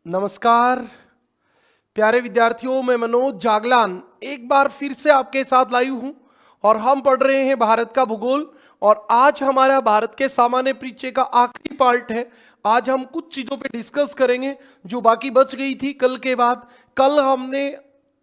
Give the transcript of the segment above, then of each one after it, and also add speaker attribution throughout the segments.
Speaker 1: नमस्कार प्यारे विद्यार्थियों, मैं मनोज जागलान एक बार फिर से आपके साथ लाइव हूं और हम पढ़ रहे हैं भारत का भूगोल। और आज हमारा भारत के सामान्य परिचय का आखिरी पार्ट है। आज हम कुछ चीजों पे डिस्कस करेंगे जो बाकी बच गई थी कल के बाद। कल हमने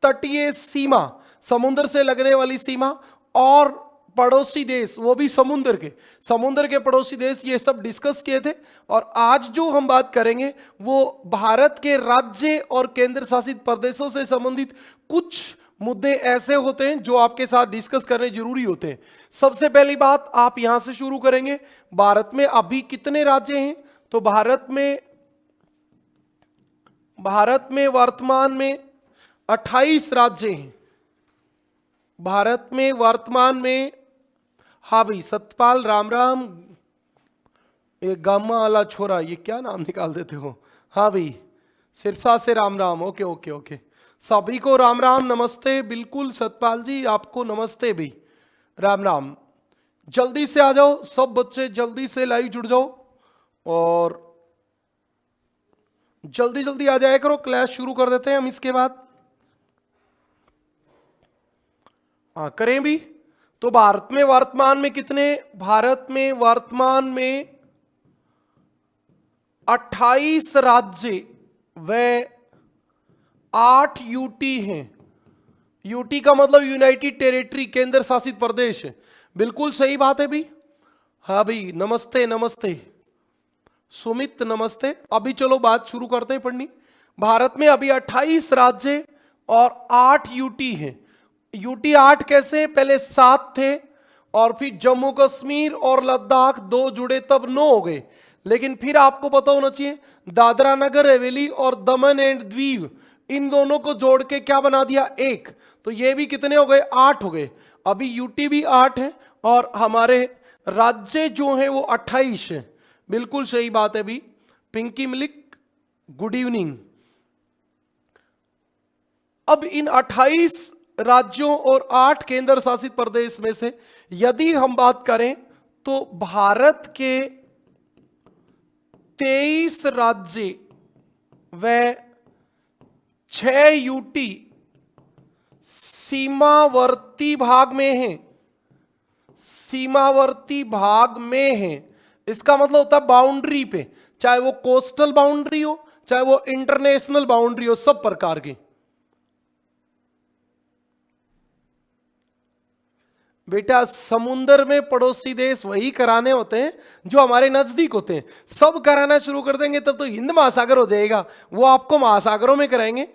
Speaker 1: तटीय सीमा, समुद्र से लगने वाली सीमा और पड़ोसी देश, वो भी समुद्र के पड़ोसी देश, ये सब डिस्कस किए थे। और आज जो हम बात करेंगे वो भारत के राज्य और केंद्र शासित प्रदेशों से संबंधित कुछ मुद्दे ऐसे होते हैं जो आपके साथ डिस्कस करने जरूरी होते हैं। सबसे पहली बात, आप यहां से शुरू करेंगे। भारत में अभी कितने राज्य हैं? तो भारत में वर्तमान में 28 राज्य हैं। भारत में वर्तमान में, हाँ भाई सतपाल, राम राम। ये गामा वाला छोरा, ये क्या नाम निकाल देते हो? हाँ भाई, सिरसा से Ram Ram. Okay okay okay, सभी को राम राम, नमस्ते। बिल्कुल सतपाल जी, आपको नमस्ते भाई, राम राम। जल्दी से आ जाओ सब बच्चे, जल्दी से लाइव जुड़ जाओ और जल्दी जल्दी आ जाया करो। क्लास शुरू कर देते हैं हम इसके बाद। हाँ करें भी। तो भारत में वर्तमान में कितने? भारत में वर्तमान में 28 राज्य व 8 यूटी हैं। यूटी का मतलब यूनाइटेड टेरिटरी, केंद्र शासित प्रदेश। बिल्कुल सही बात है भी। हाँ भाई, नमस्ते नमस्ते सुमित, नमस्ते। अभी चलो बात शुरू करते हैं पढ़नी। भारत में अभी 28 राज्य और 8 यूटी हैं। यूटी 8 कैसे? पहले 7 थे और फिर जम्मू कश्मीर और लद्दाख 2 जुड़े तब 9 हो गए। लेकिन फिर आपको पता होना चाहिए, दादरा नगर हवेली और दमन एंड दीव, इन दोनों को जोड़ के क्या बना दिया? 1। तो ये भी कितने हो गए? 8 हो गए। अभी यूटी भी 8 है और हमारे राज्य जो हैं वो 28 है। बिल्कुल सही बात है भी। Pinky Malik, good evening. अब इन 28 राज्यों और 8 केंद्र शासित प्रदेश में से यदि हम बात करें तो भारत के 23 राज्य व 6 यूटी सीमावर्ती भाग में हैं। सीमावर्ती भाग में हैं, इसका मतलब होता है बाउंड्री पे, चाहे वो कोस्टल बाउंड्री हो चाहे वो इंटरनेशनल बाउंड्री हो, सब प्रकार की। बेटा समुंदर में पड़ोसी देश वही कराने होते हैं जो हमारे नजदीक होते हैं। सब कराना शुरू कर देंगे तब तो हिंद महासागर हो जाएगा, वो आपको महासागरों में कराएंगे।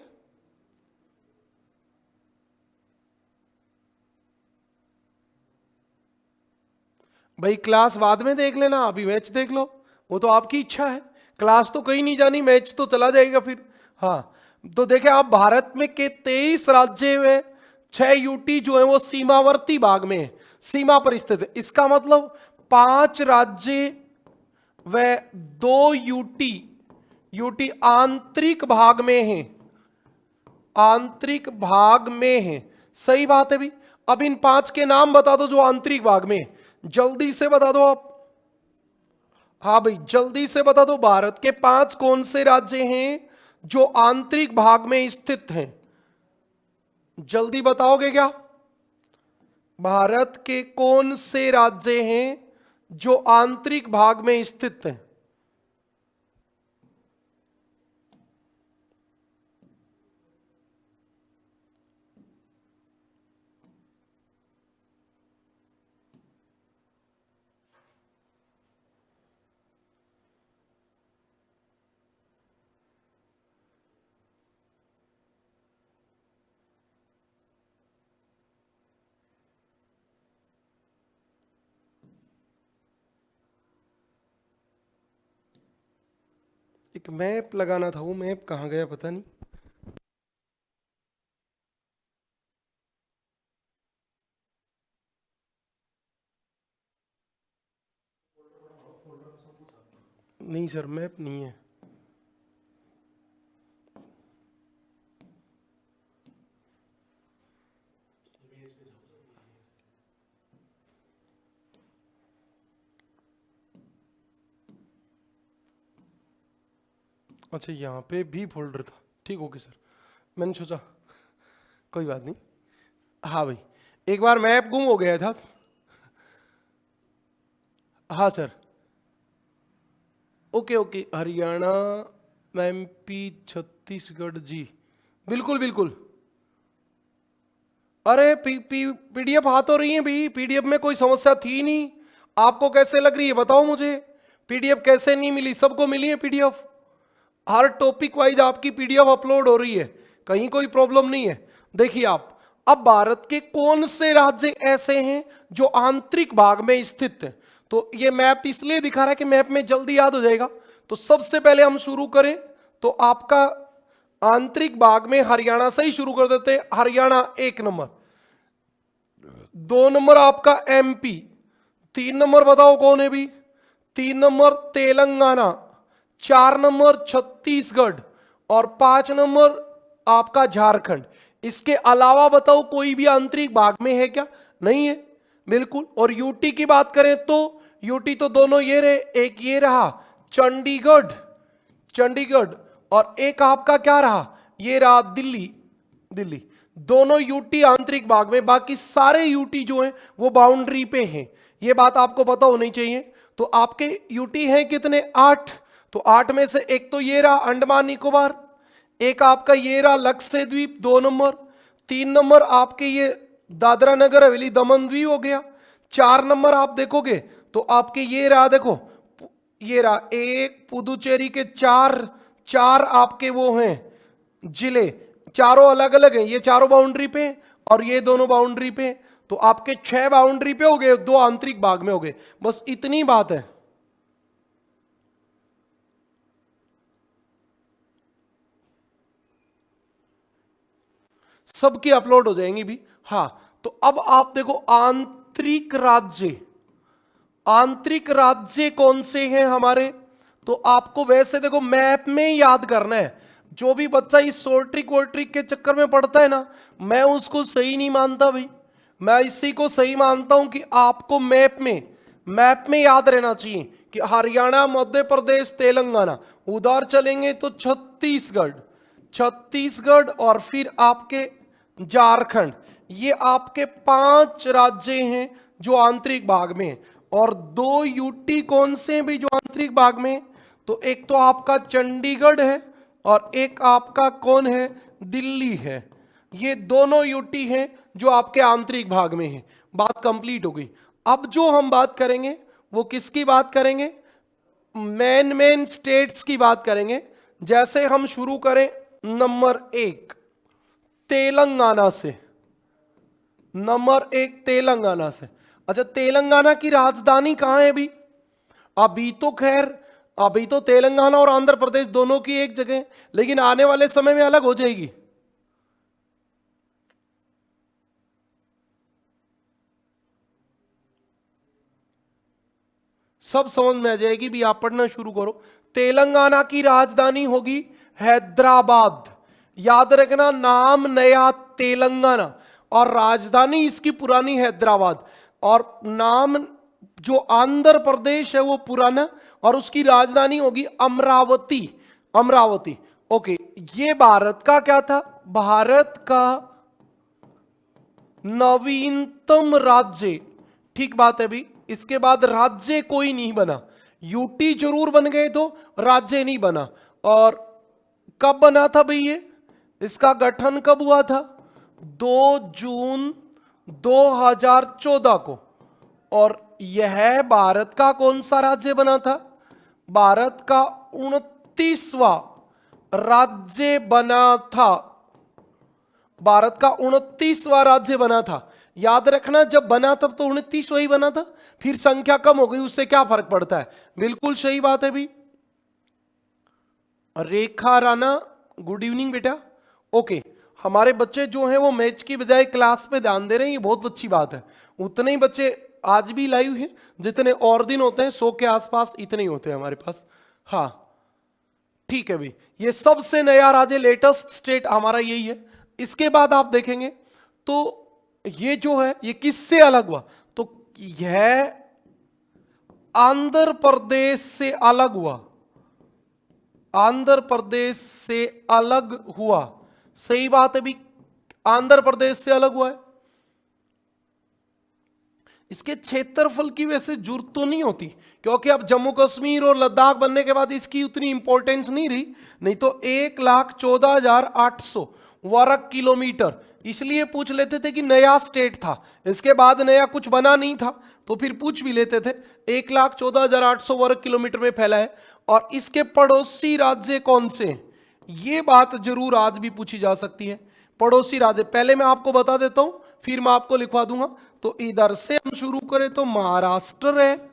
Speaker 1: भाई क्लास बाद में देख लेना, अभी मैच देख लो, वो तो आपकी इच्छा है। क्लास तो कहीं नहीं जानी, मैच तो चला जाएगा फिर। हाँ, तो देखें आप, भारत में के 23 राज्य में 6 यूटी जो है वो सीमावर्ती भाग में है, सीमा पर स्थित है। इसका मतलब 5 राज्य व 2 यूटी, यूटी आंतरिक भाग में है, आंतरिक भाग में है। सही बात है भी। अब इन 5 के नाम बता दो जो आंतरिक भाग में है, जल्दी से बता दो आप। हाँ भाई जल्दी से बता दो, भारत के 5 कौन से राज्य हैं जो आंतरिक भाग में स्थित हैं? जल्दी बताओगे क्या? भारत के कौन से राज्य हैं जो आंतरिक भाग में स्थित हैं? एक मैप लगाना था, वो मैप कहाँ गया पता नहीं। नहीं सर, मैप नहीं है। अच्छा यहाँ पे भी फोल्डर था, ठीक ओके सर, मैंने सोचा कोई बात नहीं। हाँ भाई, एक बार मैप गुम हो गया था। हाँ sir, okay okay, Haryana, MP, Chhattisgarh ji, बिल्कुल बिल्कुल। अरे पीडीएफ आ तो रही है भी, पीडीएफ में कोई समस्या थी नहीं। आपको कैसे लग रही है बताओ मुझे, पीडीएफ कैसे नहीं मिली? सबको मिली है पीडीएफ, हर टॉपिक वाइज आपकी पीडीएफ अपलोड हो रही है, कहीं कोई प्रॉब्लम नहीं है। देखिए आप, अब भारत के कौन से राज्य ऐसे हैं जो आंतरिक भाग में स्थित है? तो ये मैप इसलिए दिखा रहा है कि मैप में जल्दी याद हो जाएगा। तो सबसे पहले हम शुरू करें तो आपका आंतरिक भाग में हरियाणा से ही शुरू कर देते हैं। हरियाणा 1 नंबर, 2 नंबर आपका एमपी, 3 नंबर बताओ कौन है भी? 3 नंबर तेलंगाना, 4 नंबर छत्तीसगढ़ और 5 नंबर आपका झारखंड। इसके अलावा बताओ कोई भी आंतरिक भाग में है क्या? नहीं है, बिल्कुल। और यूटी की बात करें तो यूटी तो दोनों ये रहे, एक ये रहा चंडीगढ़, चंडीगढ़, और एक आपका क्या रहा, ये रहा दिल्ली, दिल्ली। दोनों यूटी आंतरिक भाग में, बाकी सारे यूटी जो हैं वो बाउंड्री पे हैं, ये बात आपको पता होनी चाहिए। तो आपके यूटी हैं कितने? 8। तो 8 में से एक तो ये रहा अंडमान निकोबार, एक आपका ये रहा लक्षद्वीप 2 नंबर, 3 नंबर आपके ये दादरा नगर हवेली दमन द्वीप हो गया, 4 नंबर आप देखोगे तो आपके ये रहा, देखो ये रहा एक पुदुचेरी के 4 आपके वो हैं जिले, चारों अलग अलग हैं, ये चारों बाउंड्री पे और ये दोनों बाउंड्री पे। तो आपके 6 बाउंड्री पे हो गए, 2 आंतरिक भाग में हो गए, बस इतनी बात है। सबकी अपलोड हो जाएंगी भी। हाँ, तो अब आप देखो आंतरिक राज्य, आंतरिक राज्य कौन से हैं हमारे? तो आपको वैसे देखो मैप में याद करना है। जो भी बच्चा इस शॉर्ट ट्रिक वोर्ट ट्रिक के चक्कर में पड़ता है ना, मैं उसको सही नहीं मानता भाई, मैं इसी को सही मानता हूं कि आपको मैप में याद रहना चाहिए कि हरियाणा, मध्य प्रदेश, तेलंगाना, उधर चलेंगे तो छत्तीसगढ़, छत्तीसगढ़ और फिर आपके झारखंड, ये आपके 5 राज्य हैं जो आंतरिक भाग में हैं। और 2 यूटी कौन से हैं भी जो आंतरिक भाग में? तो एक तो आपका चंडीगढ़ है और एक आपका कौन है? दिल्ली है। ये दोनों यूटी हैं जो आपके आंतरिक भाग में हैं। बात कंप्लीट हो गई। अब जो हम बात करेंगे वो किसकी बात करेंगे? मेन स्टेट्स की बात करेंगे। जैसे हम शुरू करें नंबर 1 तेलंगाना से, नंबर 1 तेलंगाना से। अच्छा, तेलंगाना की राजधानी कहां है अभी? अभी तो खैर, अभी तो तेलंगाना और आंध्र प्रदेश दोनों की एक जगह, लेकिन आने वाले समय में अलग हो जाएगी। सब समझ में आ जाएगी भी, आप पढ़ना शुरू करो। तेलंगाना की राजधानी होगी हैदराबाद, याद रखना, नाम नया तेलंगाना और राजधानी इसकी पुरानी हैदराबाद, और नाम जो आंध्र प्रदेश है वो पुराना और उसकी राजधानी होगी अमरावती, अमरावती। ओके, ये भारत का क्या था? भारत का नवीनतम राज्य, ठीक बात है भी। इसके बाद राज्य कोई नहीं बना, यूटी जरूर बन गए तो राज्य नहीं बना। और कब बना था भाई ये? इसका गठन कब हुआ था? 2 जून 2014 को। और यह भारत का कौन सा राज्य बना था? भारत का 29वां राज्य बना था, भारत का 29वां राज्य बना था। याद रखना, जब बना तब तो 29वां ही बना था, फिर संख्या कम हो गई, उससे क्या फर्क पड़ता है? बिल्कुल सही बात है भी। रेखा राणा, गुड इवनिंग बेटा। ओके, हमारे बच्चे जो हैं वो मैच की बजाय क्लास पे ध्यान दे रहे हैं, ये बहुत अच्छी बात है। उतने ही बच्चे आज भी लाइव हैं जितने और दिन होते हैं, 100 के आसपास इतने ही होते हैं हमारे पास। हाँ ठीक है भाई, ये सबसे नया राज्य, लेटेस्ट स्टेट हमारा यही है। इसके बाद आप देखेंगे तो ये जो है ये किससे अलग हुआ? तो यह आंध्र प्रदेश से अलग हुआ, आंध्र प्रदेश से अलग हुआ। सही बात है भी, आंध्र प्रदेश से अलग हुआ है। इसके क्षेत्रफल की वैसे जरूरत तो नहीं होती, क्योंकि अब जम्मू कश्मीर और लद्दाख बनने के बाद इसकी उतनी इंपॉर्टेंस नहीं रही। नहीं तो 1,14,800 वर्ग किलोमीटर, इसलिए पूछ लेते थे कि नया स्टेट था, इसके बाद नया कुछ बना नहीं था तो फिर पूछ भी लेते थे। 1,14,800 वर्ग किलोमीटर में फैला है। और इसके पड़ोसी राज्य कौन से हैं, ये बात जरूर आज भी पूछी जा सकती है। पड़ोसी राज्य पहले मैं आपको बता देता हूं, फिर मैं आपको लिखवा दूंगा। तो इधर से हम शुरू करें तो महाराष्ट्र है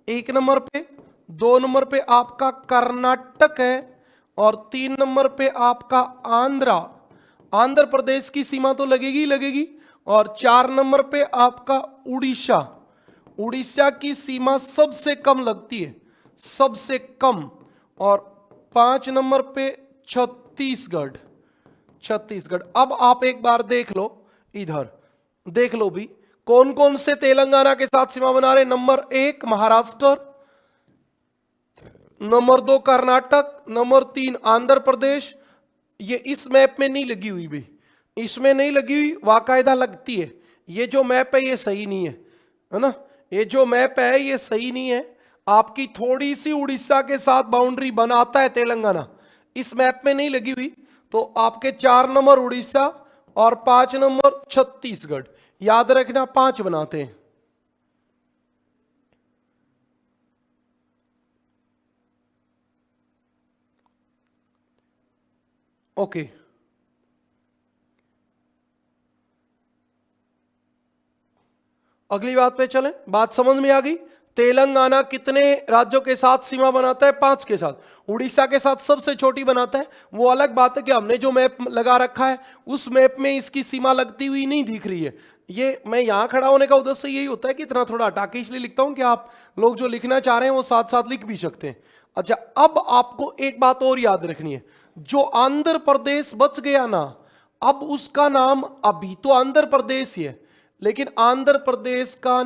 Speaker 1: 1 नंबर पे, 2 नंबर पे आपका कर्नाटक है, और 3 नंबर पे आपका आंध्र प्रदेश की सीमा तो लगेगी लगेगी, और 4 नंबर पे आपका उड़ीसा की सीमा सबसे कम लगती है, सबसे कम। और 5 नंबर पे छत्तीसगढ़। अब आप एक बार देख लो, इधर देख लो भी कौन कौन से तेलंगाना के साथ सीमा बना रहे। Number 1 Maharashtra, number 2 Karnataka, number 3 Andhra Pradesh. ये इस मैप में नहीं लगी हुई भी, इसमें नहीं लगी हुई, वाकायदा लगती है। ये जो मैप है ये सही नहीं है ना, ये जो मैप है ये सही नहीं है। आपकी थोड़ी सी उड़ीसा के साथ बाउंड्री बनाता है तेलंगाना, इस मैप में नहीं लगी हुई। तो आपके 4 नंबर उड़ीसा और 5 नंबर छत्तीसगढ़, याद रखना 5 बनाते हैं। ओके, अगली बात पे चलें। बात समझ में आ गई। तेलंगाना कितने राज्यों के साथ सीमा बनाता है? 5 के साथ। उड़ीसा के साथ सबसे छोटी बनाता है। वो अलग बात है कि हमने जो मैप लगा रखा है उस मैप में इसकी सीमा लगती हुई नहीं दिख रही है। ये मैं यहां खड़ा होने का उद्देश्य यही होता है कि इतना थोड़ा हटा के इसलिए लिखता हूं कि आप लोग जो लिखना चाह रहे हैं वो साथ साथ लिख भी सकते हैं। अच्छा, अब आपको एक बात और याद रखनी है, जो आंध्र प्रदेश बच गया ना, अब उसका नाम, अभी तो आंध्र प्रदेश ही है, लेकिन आंध्र प्रदेश का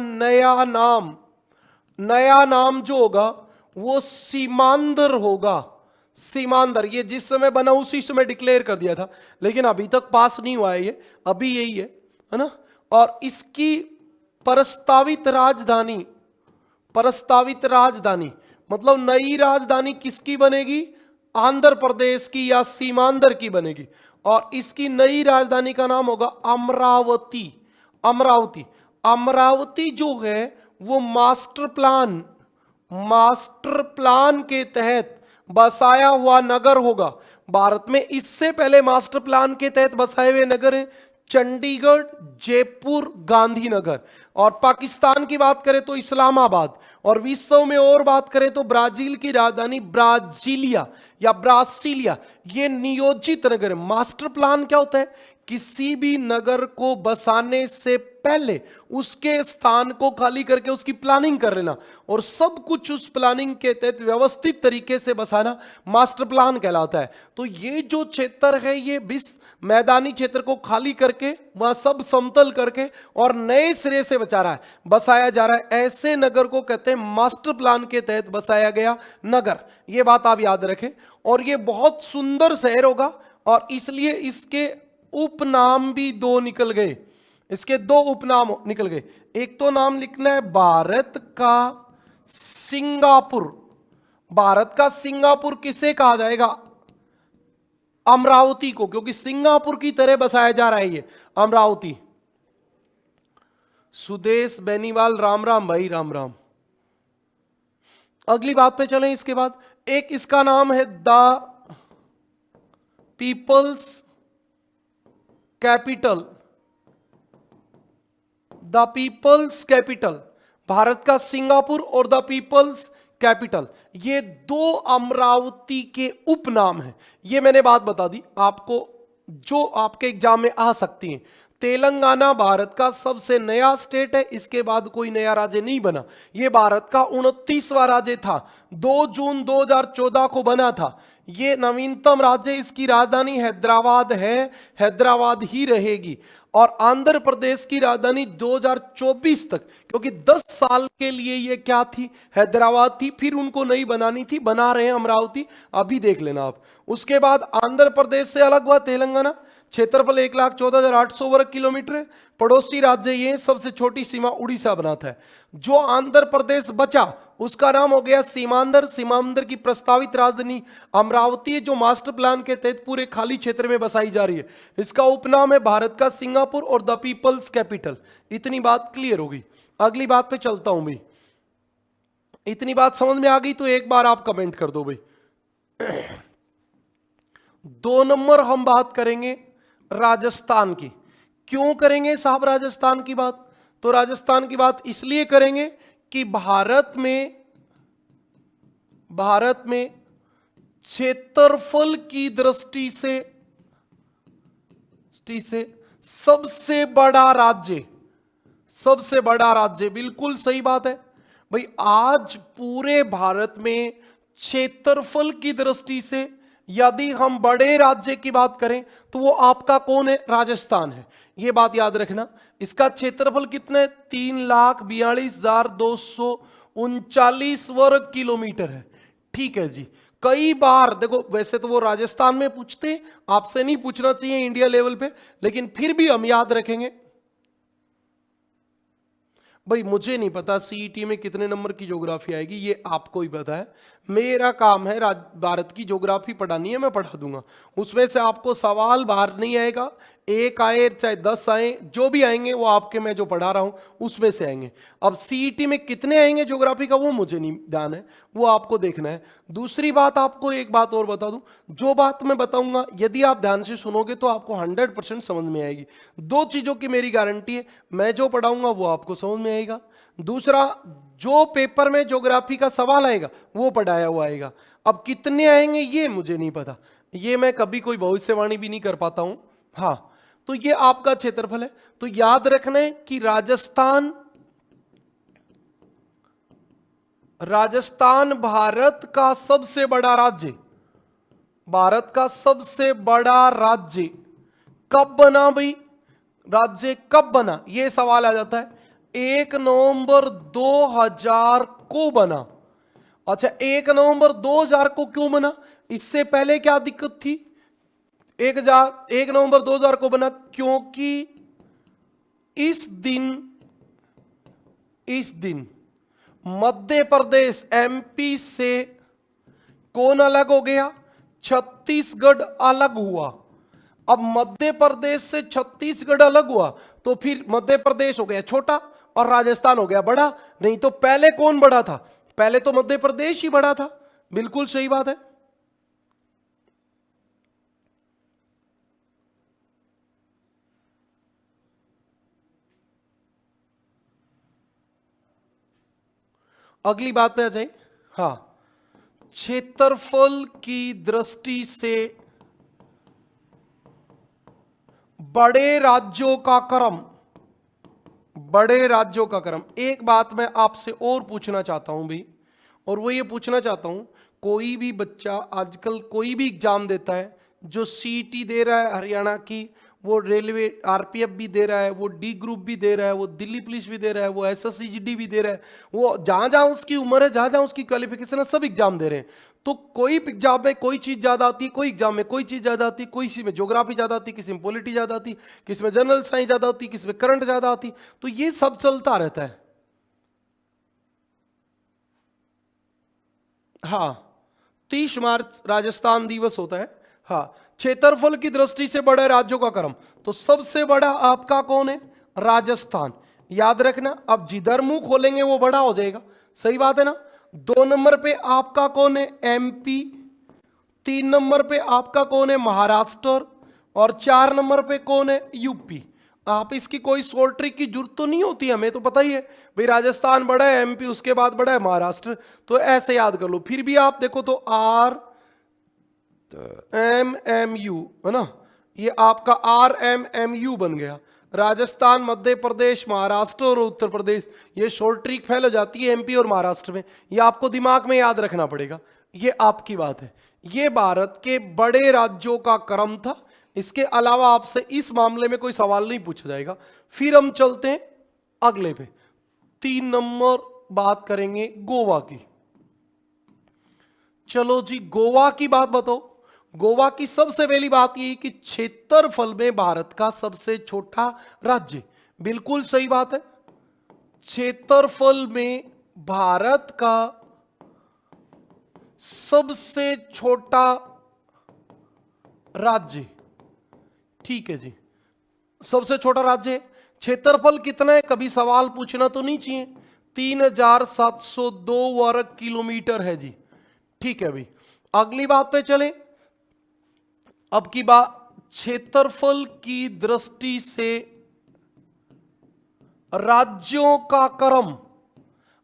Speaker 1: नया नाम जो होगा वो सीमांध्र होगा। सीमांध्र, ये जिस समय बना उसी समय डिक्लेयर कर दिया था, लेकिन अभी तक पास नहीं हुआ है ये, अभी यही है ना। और इसकी प्रस्तावित राजधानी मतलब नई राजधानी किसकी बनेगी? आंध्र प्रदेश की या सीमांध्र की बनेगी। और इसकी नई राजधानी का नाम होगा अमरावती जो है वो मास्टर प्लान के तहत बसाया हुआ नगर होगा। भारत में इससे पहले मास्टर प्लान के तहत बसाए हुए नगर हैं चंडीगढ़, जयपुर, गांधीनगर। और पाकिस्तान की बात करें तो इस्लामाबाद, और विश्व में और बात करें तो ब्राजील की राजधानी ब्रासिलिया। ये नियोजित नगर है। मास्टर प्लान क्या होता है? किसी भी नगर को बसाने से पहले उसके स्थान को खाली करके उसकी प्लानिंग कर लेना और सब कुछ उस प्लानिंग के तहत व्यवस्थित तरीके से बसाना मास्टर प्लान कहलाता है। तो ये जो क्षेत्र है ये मैदानी क्षेत्र को खाली करके वहां सब समतल करके और नए सिरे से बसाया जा रहा है। ऐसे नगर को कहते हैं मास्टर प्लान के तहत बसाया गया नगर। ये बात आप याद रखें। और ये बहुत सुंदर शहर होगा और इसलिए इसके उपनाम भी 2 निकल गए। इसके 2 उपनाम निकल गए। एक तो नाम लिखना है भारत का सिंगापुर। भारत का सिंगापुर किसे कहा जाएगा? अमरावती को, क्योंकि सिंगापुर की तरह बसाया जा रहा है ये अमरावती। सुदेश बेनीवाल, राम राम भाई, राम राम। अगली बात पे चलें। इसके बाद एक इसका नाम है द पीपल्स कैपिटल। भारत का सिंगापुर और द पीपल्स कैपिटल, ये 2 अमरावती के उपनाम हैं। ये मैंने बात बता दी आपको जो आपके एग्जाम में आ सकती हैं। तेलंगाना भारत का सबसे नया स्टेट है, इसके बाद कोई नया राज्य नहीं बना। यह भारत का 29वां राज्य था, 2 जून 2014 को बना था। ये नवीनतम राज्य, इसकी राजधानी हैदराबाद है, हैदराबाद ही रहेगी। और आंध्र प्रदेश की राजधानी 2024 तक, क्योंकि 10 साल के लिए ये क्या थी, हैदराबाद थी, फिर उनको नई बनानी थी, बना रहे हैं अमरावती, अभी देख लेना आप। उसके बाद आंध्र प्रदेश से अलग हुआ तेलंगाना, क्षेत्रफल 1,14,800 वर्ग किलोमीटर है। पड़ोसी राज्य ये, सबसे छोटी सीमा उड़ीसा बनाता है। जो आंध्र प्रदेश बचा उसका नाम हो गया सीमांध्र। सीमांध्र की प्रस्तावित राजधानी अमरावती है, जो मास्टर प्लान के तहत पूरे खाली क्षेत्र में बसाई जा रही है। इसका उपनाम है भारत का सिंगापुर और द पीपल्स कैपिटल। इतनी बात क्लियर होगी। अगली बात पे चलता हूं भाई। इतनी बात समझ में आ गई तो एक बार आप कमेंट कर दो भाई। 2 नंबर हम बात करेंगे राजस्थान की। क्यों करेंगे साहब राजस्थान की बात? तो राजस्थान की बात इसलिए करेंगे कि भारत में क्षेत्रफल की दृष्टि से सबसे बड़ा राज्य, बिल्कुल सही बात है भाई। आज पूरे भारत में क्षेत्रफल की दृष्टि से यदि हम बड़े राज्य की बात करें तो वो आपका कौन है? राजस्थान है। ये बात याद रखना। इसका क्षेत्रफल कितना है? 3,42,239 वर्ग किलोमीटर है। ठीक है जी। कई बार देखो, वैसे तो वो राजस्थान में पूछते, आपसे नहीं पूछना चाहिए इंडिया लेवल पे, लेकिन फिर भी हम याद रखेंगे भाई। मुझे नहीं पता सीईटी में कितने नंबर की ज्योग्राफी आएगी, ये आपको ही पता है। मेरा काम है भारत की ज्योग्राफी पढ़ानी है, मैं पढ़ा दूंगा। उसमें से आपको सवाल बाहर नहीं आएगा, एक आए चाहे 10 आए, जो भी आएंगे वो आपके मैं जो पढ़ा रहा हूं उसमें से आएंगे। अब सीईटी में कितने आएंगे ज्योग्राफी का वो मुझे नहीं ध्यान है, वो आपको देखना है। दूसरी बात, आपको एक बात और बता दूं, जो बात मैं बताऊंगा यदि आप ध्यान से सुनोगे तो आपको 100% समझ में आएगी। 2 चीजों की मेरी गारंटी है, मैं जो पढ़ाऊंगा वो आपको समझ में आएगा, दूसरा जो पेपर में ज्योग्राफी का सवाल आएगा वो पढ़ाया हुआ आएगा। अब कितने आएंगे ये मुझे नहीं पता, ये मैं कभी कोई भविष्यवाणी भी नहीं कर पाता हूं। हाँ, तो ये आपका क्षेत्रफल है। तो याद रखना है कि राजस्थान भारत का सबसे बड़ा राज्य, भारत का सबसे बड़ा राज्य कब बना भाई? राज्य कब बना ये सवाल आ जाता है। 1 नवंबर 2000 को बना। अच्छा, 1 नवंबर 2000 को क्यों बना? इससे पहले क्या दिक्कत थी? 1 नवंबर 2000 को बना क्योंकि इस दिन मध्य प्रदेश एमपी से कौन अलग हो गया? छत्तीसगढ़ अलग हुआ। अब मध्य प्रदेश से छत्तीसगढ़ अलग हुआ तो फिर मध्य प्रदेश हो गया छोटा और राजस्थान हो गया बड़ा। नहीं तो पहले कौन बड़ा था? पहले तो मध्य प्रदेश ही बड़ा था। बिल्कुल सही बात है। अगली बात पे आ जाए। हाँ, क्षेत्रफल की दृष्टि से बड़े राज्यों का क्रम, एक बात मैं आपसे और पूछना चाहता हूं भाई, और वो ये पूछना चाहता हूं, कोई भी बच्चा आजकल कोई भी एग्जाम देता है, जो सीईटी दे रहा है हरियाणा की, वो रेलवे आरपीएफ भी दे रहा है, वो डी ग्रुप भी दे रहा है, वो दिल्ली पुलिस भी दे रहा है, वो एसएससीजीडी भी दे रहा है, वो जहां जहां उसकी उम्र है, जहां जहां उसकी क्वालिफिकेशन है, सब एग्जाम दे रहे हैं। तो कोई एग्जाम में कोई चीज ज्यादा आती है, कोई एग्जाम में कोई चीज ज्यादा आती है, कोई इसी में ज्योग्राफी ज्यादा आती है, किसी में पॉलिटी ज्यादा आती, किसी में जनरल साइंस ज्यादा होती, किसी में करंट ज्यादा आती। तो ये सब चलता रहता है। हाँ, 30 मार्च राजस्थान दिवस होता है। हाँ, क्षेत्रफल की दृष्टि से बड़े राज्यों का क्रम, तो सबसे बड़ा आपका कौन है? राजस्थान। याद रखना, अब जिधर मुंह खोलेंगे वो बड़ा हो जाएगा। सही बात है ना। 2 नंबर पे आपका कौन है? एमपी। 3 नंबर पे आपका कौन है? महाराष्ट्र। और 4 नंबर पे कौन है? यूपी। आप इसकी कोई शॉर्ट ट्रिक की जरूरत तो नहीं होती, हमें तो पता ही है भाई, राजस्थान बड़ा है, एमपी उसके बाद बड़ा है महाराष्ट्र, तो ऐसे याद कर लो। फिर भी आप देखो तो RMMU है ना, ये आपका RMMU बन गया। राजस्थान, मध्य प्रदेश, महाराष्ट्र और उत्तर प्रदेश, ये शॉर्ट ट्रिक फेल हो जाती है एमपी और महाराष्ट्र में। ये आपको दिमाग में याद रखना पड़ेगा। ये आपकी बात है। ये भारत के बड़े राज्यों का क्रम था। इसके अलावा आपसे इस मामले में कोई सवाल नहीं पूछा जाएगा। फिर हम चलते हैं अगले पे। 3 नंबर बात करेंगे गोवा की। चलो जी, गोवा की बात बताओ। गोवा की सबसे पहली बात यह कि क्षेत्रफल में भारत का सबसे छोटा राज्य। बिल्कुल सही बात है। क्षेत्रफल में भारत का सबसे छोटा राज्य, ठीक है जी, सबसे छोटा राज्य है। क्षेत्रफल कितना है, कभी सवाल पूछना तो नहीं चाहिए। 3702 वर्ग किलोमीटर है जी। ठीक है भाई, अगली बात पे चले। अब की बात क्षेत्रफल की दृष्टि से राज्यों का क्रम।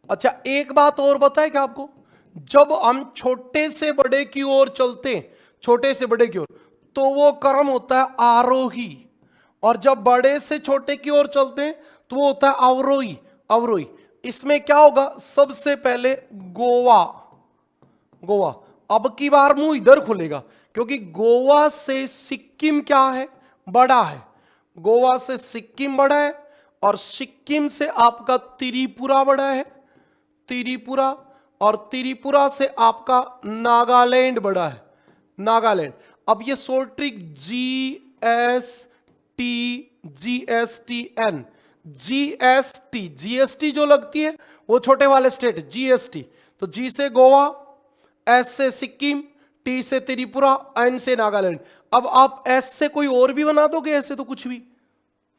Speaker 1: अच्छा, एक बात और बताए क्या आपको, जब हम छोटे से बड़े की ओर चलते हैं, छोटे से बड़े की ओर, तो वो क्रम होता है आरोही, और जब बड़े से छोटे की ओर चलते हैं तो वो होता है अवरोही। अवरोही। इसमें क्या होगा, सबसे पहले गोवा। गोवा अब की बार मुंह इधर खुलेगा, क्योंकि गोवा से सिक्किम क्या है, बड़ा है। गोवा से सिक्किम बड़ा है, और सिक्किम से आपका त्रिपुरा बड़ा है, त्रिपुरा, और त्रिपुरा से आपका नागालैंड बड़ा है, नागालैंड। अब ये शॉर्ट ट्रिक GST जीएसटी जो लगती है वो छोटे वाले स्टेट है, जीएसटी। तो जी से गोवा, एस से सिक्किम, टी से त्रिपुरा, एन से नागालैंड। अब आप एस से कोई और भी बना दोगे, ऐसे तो कुछ भी,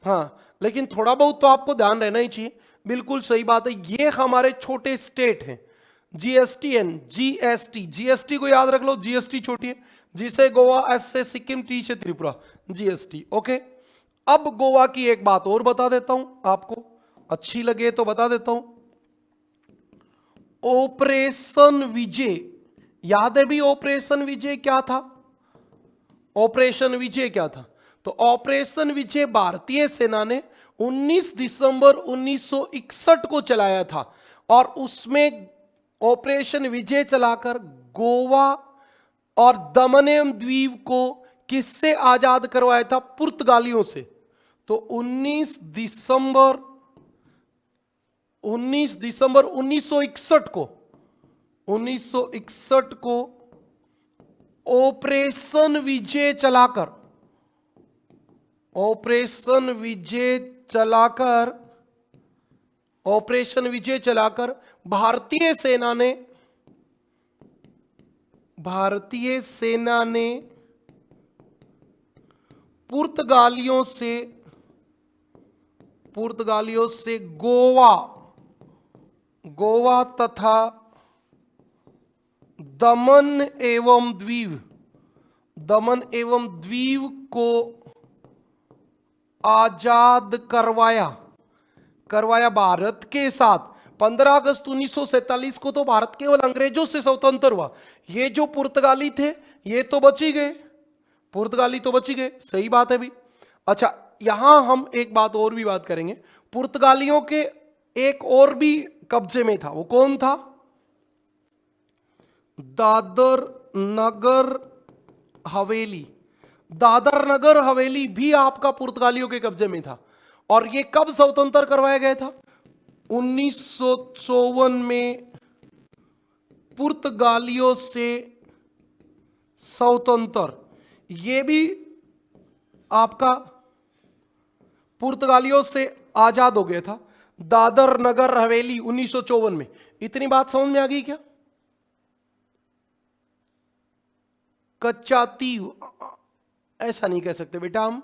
Speaker 1: हाँ, लेकिन थोड़ा बहुत तो आपको ध्यान रहना ही चाहिए। बिल्कुल सही बात है, ये हमारे छोटे स्टेट हैं। जीएसटीएन, जीएसटी, जीएसटी को याद रख लो, जीएसटी छोटी है। जी से गोवा, एस से सिक्किम, टी से त्रिपुरा, जीएसटी। ओके, अब गोवा की एक बात और बता देता हूं आपको, अच्छी लगे तो बता देता हूं। ऑपरेशन विजय, याद है भी ऑपरेशन विजय क्या था? ऑपरेशन विजय क्या था? तो ऑपरेशन विजय भारतीय सेना ने 19 दिसंबर 1961 को चलाया था, और उसमें ऑपरेशन विजय चलाकर गोवा और दमन एवं दीव को किससे आजाद करवाया था? पुर्तगालियों से। तो 19 दिसंबर 1961 को ऑपरेशन विजय चलाकर, ऑपरेशन विजय चलाकर भारतीय सेना ने पुर्तगालियों से गोवा तथा दमन एवं द्वीप को आजाद करवाया भारत के साथ। 15 अगस्त 1947 को तो भारत केवल अंग्रेजों से स्वतंत्र हुआ। ये जो पुर्तगाली थे ये तो बच ही गए, पुर्तगाली तो बच ही गए, सही बात है भी। अच्छा, यहां हम एक बात और भी बात करेंगे। पुर्तगालियों के एक और भी कब्जे में था, वो कौन था? दादर नगर हवेली भी आपका पुर्तगालियों के कब्जे में था। और ये कब स्वतंत्र करवाया गया था? 1954 में पुर्तगालियों से स्वतंत्र। ये भी आपका पुर्तगालियों से आजाद हो गया था, दादर नगर हवेली 1954 में। इतनी बात समझ में आ गई क्या? कच्चा तीव ऐसा नहीं कह सकते बेटा हम।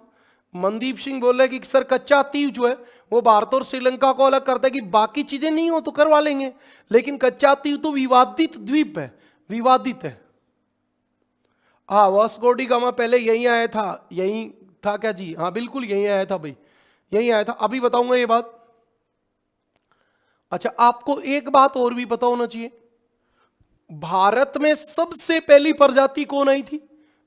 Speaker 1: मनदीप सिंह बोल रहे कि सर कच्चा तीव जो है वो भारत और श्रीलंका को अलग करता है कि बाकी चीजें नहीं हो तो करवा लेंगे, लेकिन कच्चा तीव तो विवादित द्वीप है, विवादित है। हाँ, वास्को डी गामा पहले यहीं आया था, यहीं था क्या जी? हाँ बिल्कुल यहीं आया था भाई, यहीं आया था, अभी बताऊंगा ये बात। अच्छा, आपको एक बात और भी पता होना चाहिए, भारत में सबसे पहली प्रजाति कौन आई थी?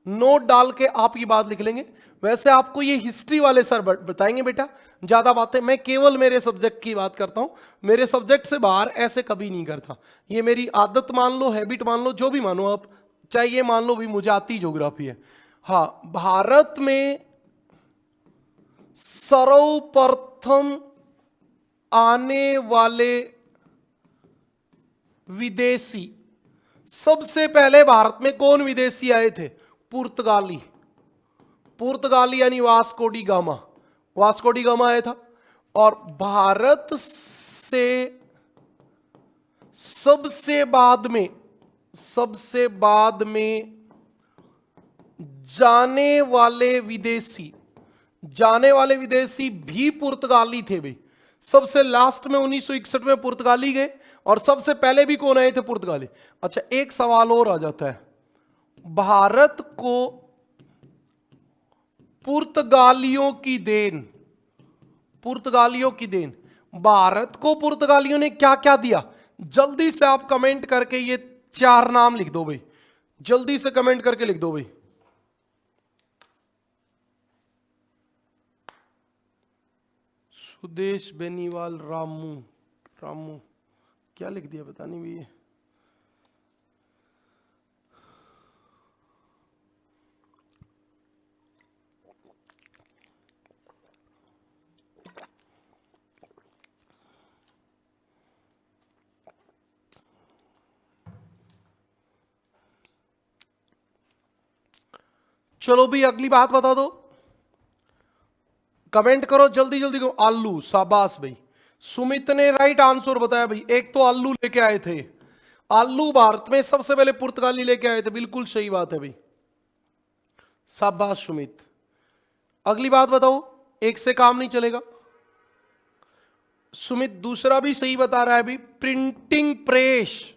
Speaker 1: नोट डाल के आप ये बात लिख लेंगे। वैसे आपको ये हिस्ट्री वाले सर बताएंगे बेटा, ज्यादा बातें मैं केवल मेरे सब्जेक्ट की बात करता हूं, मेरे सब्जेक्ट से बाहर ऐसे कभी नहीं करता। ये मेरी आदत मान लो, हैबिट मान लो, जो भी मानो आप, चाहे ये मान लो भी मुझे आती ज्योग्राफी है। हाँ, भारत में सर्वप्रथम आने वाले विदेशी, सबसे पहले भारत में कौन विदेशी आए थे? पुर्तगाली। पुर्तगाली यानी Vasco D gamma. Vasco D gamma आया था। और भारत से सबसे बाद में जाने वाले विदेशी भी पुर्तगाली थे भाई। सबसे लास्ट में 1961 में पुर्तगाली गए, और सबसे पहले भी कौन आए थे? पुर्तगाली। अच्छा, एक सवाल और आ जाता है, भारत को पुर्तगालियों की देन, भारत को पुर्तगालियों ने क्या क्या दिया? जल्दी से आप कमेंट करके ये 4 नाम लिख दो भाई, जल्दी से कमेंट करके लिख दो भाई। सुदेश बेनीवाल, रामू क्या लिख दिया पता नहीं भैया। चलो भी अगली बात बता दो, कमेंट करो जल्दी जल्दी करो। आलू, शाबाश भाई। सुमित ने राइट आंसर बताया भाई, एक तो आलू लेके आए थे। आलू भारत में सबसे पहले पुर्तगाली लेके आए थे, बिल्कुल सही बात है भाई, शाबाश सुमित। अगली बात बताओ, एक से काम नहीं चलेगा। सुमित दूसरा भी सही बता रहा है भाई, प्रिंटिंग प्रेस।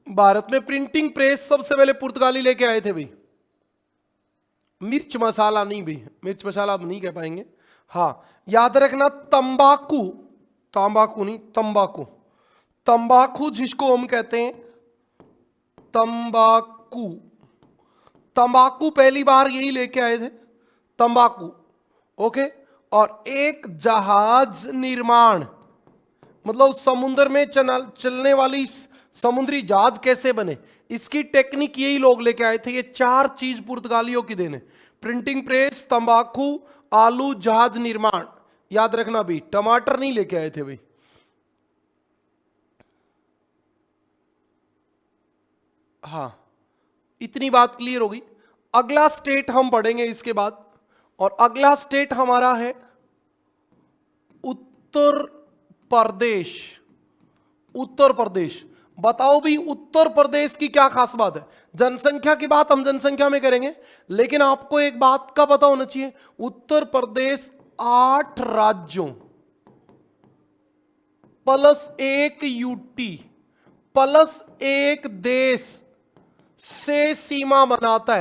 Speaker 1: भारत में प्रिंटिंग प्रेस सबसे पहले पुर्तगाली लेके आए थे भाई। मिर्च मसाला नहीं भाई, मिर्च मसाला आप नहीं कह पाएंगे। हाँ, याद रखना, तंबाकू नहीं, तंबाकू जिसको हम कहते हैं तंबाकू पहली बार यही लेके आए थे, तंबाकू। ओके, और एक जहाज निर्माण, मतलब समुद्र में चलने वाली समुद्री जहाज कैसे बने, इसकी टेक्निक यही लोग लेके आए थे। ये 4 चीज पुर्तगालियों की देन है, प्रिंटिंग प्रेस, तंबाकू, आलू, जहाज निर्माण। याद रखना भी, टमाटर नहीं लेके आए थे भाई। हाँ, इतनी बात क्लियर होगी। अगला स्टेट हम पढ़ेंगे इसके बाद, और अगला स्टेट हमारा है उत्तर प्रदेश। बताओ भी उत्तर प्रदेश की क्या खास बात है? जनसंख्या की बात हम जनसंख्या में करेंगे, लेकिन आपको एक बात का पता होना चाहिए, उत्तर प्रदेश 8 राज्यों प्लस 1 यूटी प्लस 1 देश से सीमा बनाता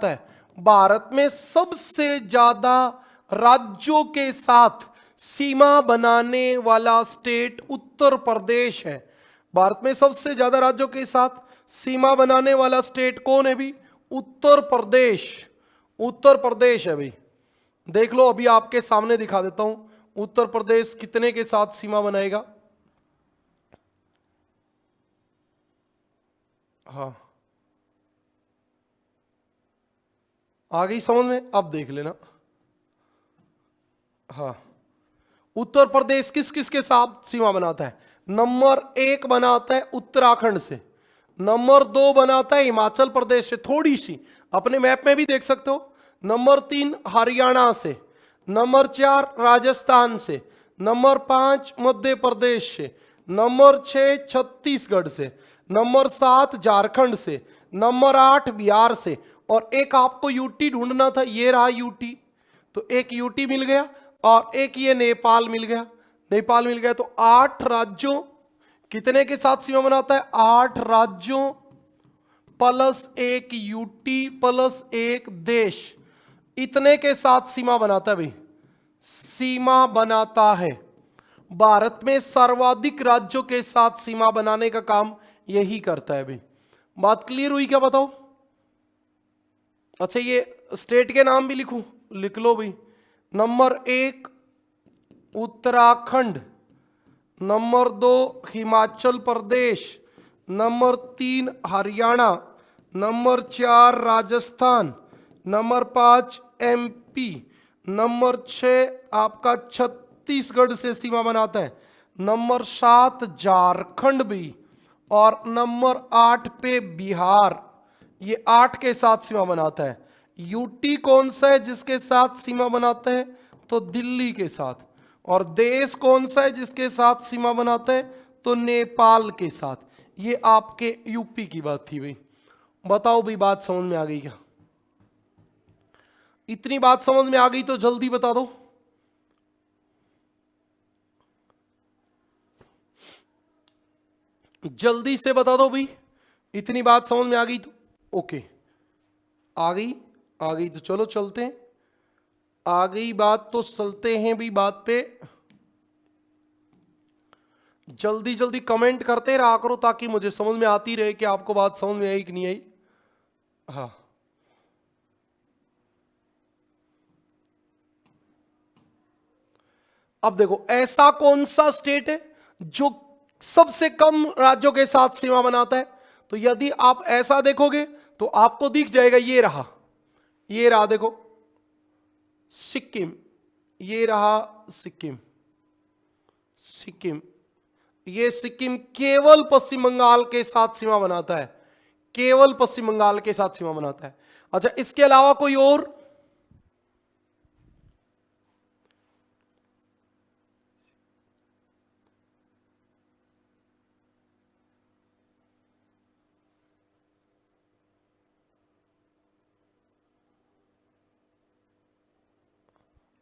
Speaker 1: है। भारत में सबसे ज्यादा राज्यों के साथ सीमा बनाने वाला स्टेट उत्तर प्रदेश है। भारत में सबसे ज्यादा राज्यों के साथ सीमा बनाने वाला स्टेट कौन है भी? उत्तर प्रदेश है भाई। देख लो, अभी आपके सामने दिखा देता हूं, उत्तर प्रदेश कितने के साथ सीमा बनाएगा। हाँ, आ गई समझ में? अब देख लेना। हाँ, उत्तर प्रदेश किस किस के साथ सीमा बनाता है? नंबर 1 बनाता है उत्तराखंड से, नंबर 2 बनाता है हिमाचल प्रदेश से, थोड़ी सी अपने मैप में भी देख सकते हो, नंबर 3 हरियाणा से, नंबर 4 राजस्थान से, नंबर 5 मध्य प्रदेश से, नंबर 6 छत्तीसगढ़ से, नंबर 7 झारखंड से, नंबर 8 बिहार से, और एक आपको यूटी ढूंढना था, ये रहा यूटी। तो एक यूटी मिल गया, और एक ये नेपाल मिल गया। तो 8 राज्यों कितने के साथ सीमा बनाता है? 8 राज्यों प्लस 1 यूटी प्लस 1 देश, इतने के साथ सीमा बनाता है भाई, सीमा बनाता है। भारत में सर्वाधिक राज्यों के साथ सीमा बनाने का काम यही करता है भाई। बात क्लियर हुई क्या, बताओ? अच्छा, ये स्टेट के नाम भी लिखूं? लिख लो भाई। Number 1 Uttarakhand, number 2 Himachal Pradesh, number 3 Haryana, number 4 Rajasthan, number 5 MP, number 6 आपका छत्तीसगढ़ से सीमा बनाता है, नंबर 7 झारखंड भी, और नंबर 8 पे बिहार। ये 8 के साथ सीमा बनाता है। यूटी कौन सा है जिसके साथ सीमा बनाता है? तो दिल्ली के साथ। और देश कौन सा है जिसके साथ सीमा बनाता है? तो नेपाल के साथ। ये आपके यूपी की बात थी भाई। बताओ भाई, बात समझ में आ गई क्या? इतनी बात समझ में आ गई तो जल्दी बता दो। जल्दी से बता दो भाई, इतनी बात समझ में आ गई तो। ओके, आ गई? आ गई तो चलो चलते हैं। आ गई बात तो चलते हैं भी बात पे। जल्दी जल्दी कमेंट करते रहा करो ताकि मुझे समझ में आती रहे कि आपको बात समझ में आई कि नहीं आई। हाँ, अब देखो, ऐसा कौन सा स्टेट है जो सबसे कम राज्यों के साथ सीमा बनाता है? तो यदि आप ऐसा देखोगे तो आपको दिख जाएगा, ये रहा, ये रहा, देखो सिक्किम, ये रहा सिक्किम। सिक्किम, ये सिक्किम केवल पश्चिम बंगाल के साथ सीमा बनाता है, केवल पश्चिम बंगाल के साथ सीमा बनाता है। अच्छा, इसके अलावा कोई और?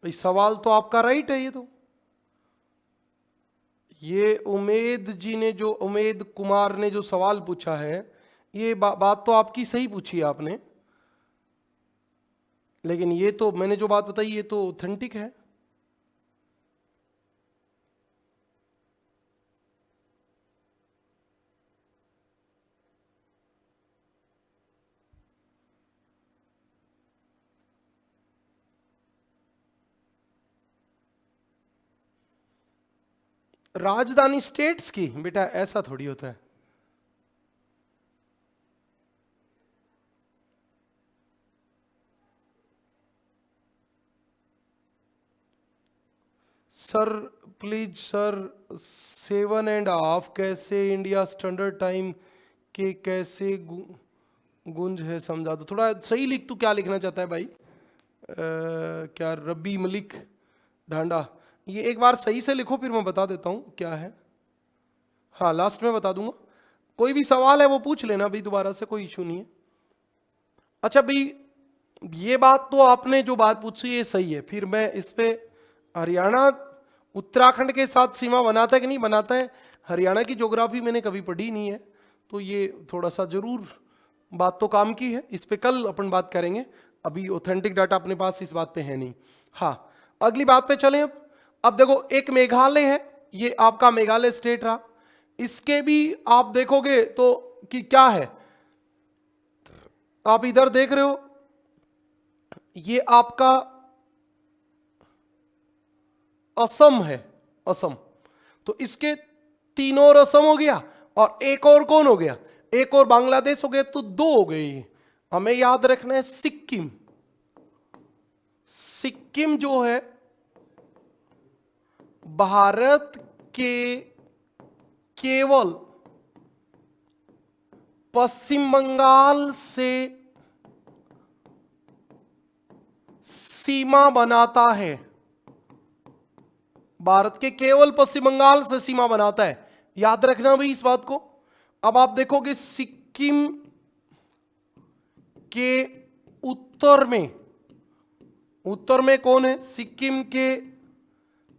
Speaker 1: भाई सवाल तो आपका राइट है ये उमेद जी ने जो, उमेद कुमार ने जो सवाल पूछा है, ये बात तो आपकी सही पूछी है आपने, लेकिन ये तो मैंने जो बात बताई ये तो ऑथेंटिक है। राजधानी स्टेट्स की बेटा ऐसा थोड़ी होता है। सर प्लीज सर, 7.5 कैसे इंडिया स्टैंडर्ड टाइम के कैसे गुंज है, समझा दो थोड़ा सही। लिख, तू क्या लिखना चाहता है भाई? क्या रबी मलिक ढांडा, ये एक बार सही से लिखो फिर मैं बता देता हूँ क्या है। हाँ, लास्ट में बता दूंगा। कोई भी सवाल है वो पूछ लेना भाई दोबारा से, कोई इशू नहीं है। अच्छा भाई, ये बात तो आपने जो बात पूछी ये सही है। फिर मैं इस पे, हरियाणा उत्तराखंड के साथ सीमा बनाता है कि नहीं बनाता है, हरियाणा की ज्योग्राफी मैंने कभी पढ़ी नहीं है, तो ये थोड़ा सा जरूर बात तो काम की है। इस पे कल अपन बात करेंगे, अभी ऑथेंटिक डाटा अपने पास इस बात पे है नहीं। हाँ, अगली बात पे चलें। अब देखो, एक मेघालय है, ये आपका मेघालय स्टेट रहा। इसके भी आप देखोगे तो कि क्या है, आप इधर देख रहे हो, ये आपका असम है, असम। तो इसके तीनों और असम हो गया, और एक और कौन हो गया? एक और बांग्लादेश हो गया, तो 2 हो गए। हमें याद रखना है सिक्किम। सिक्किम जो है भारत के केवल पश्चिम बंगाल से सीमा बनाता है, भारत के केवल पश्चिम बंगाल से सीमा बनाता है। याद रखना भाई इस बात को। अब आप देखोगे सिक्किम के उत्तर में कौन है, सिक्किम के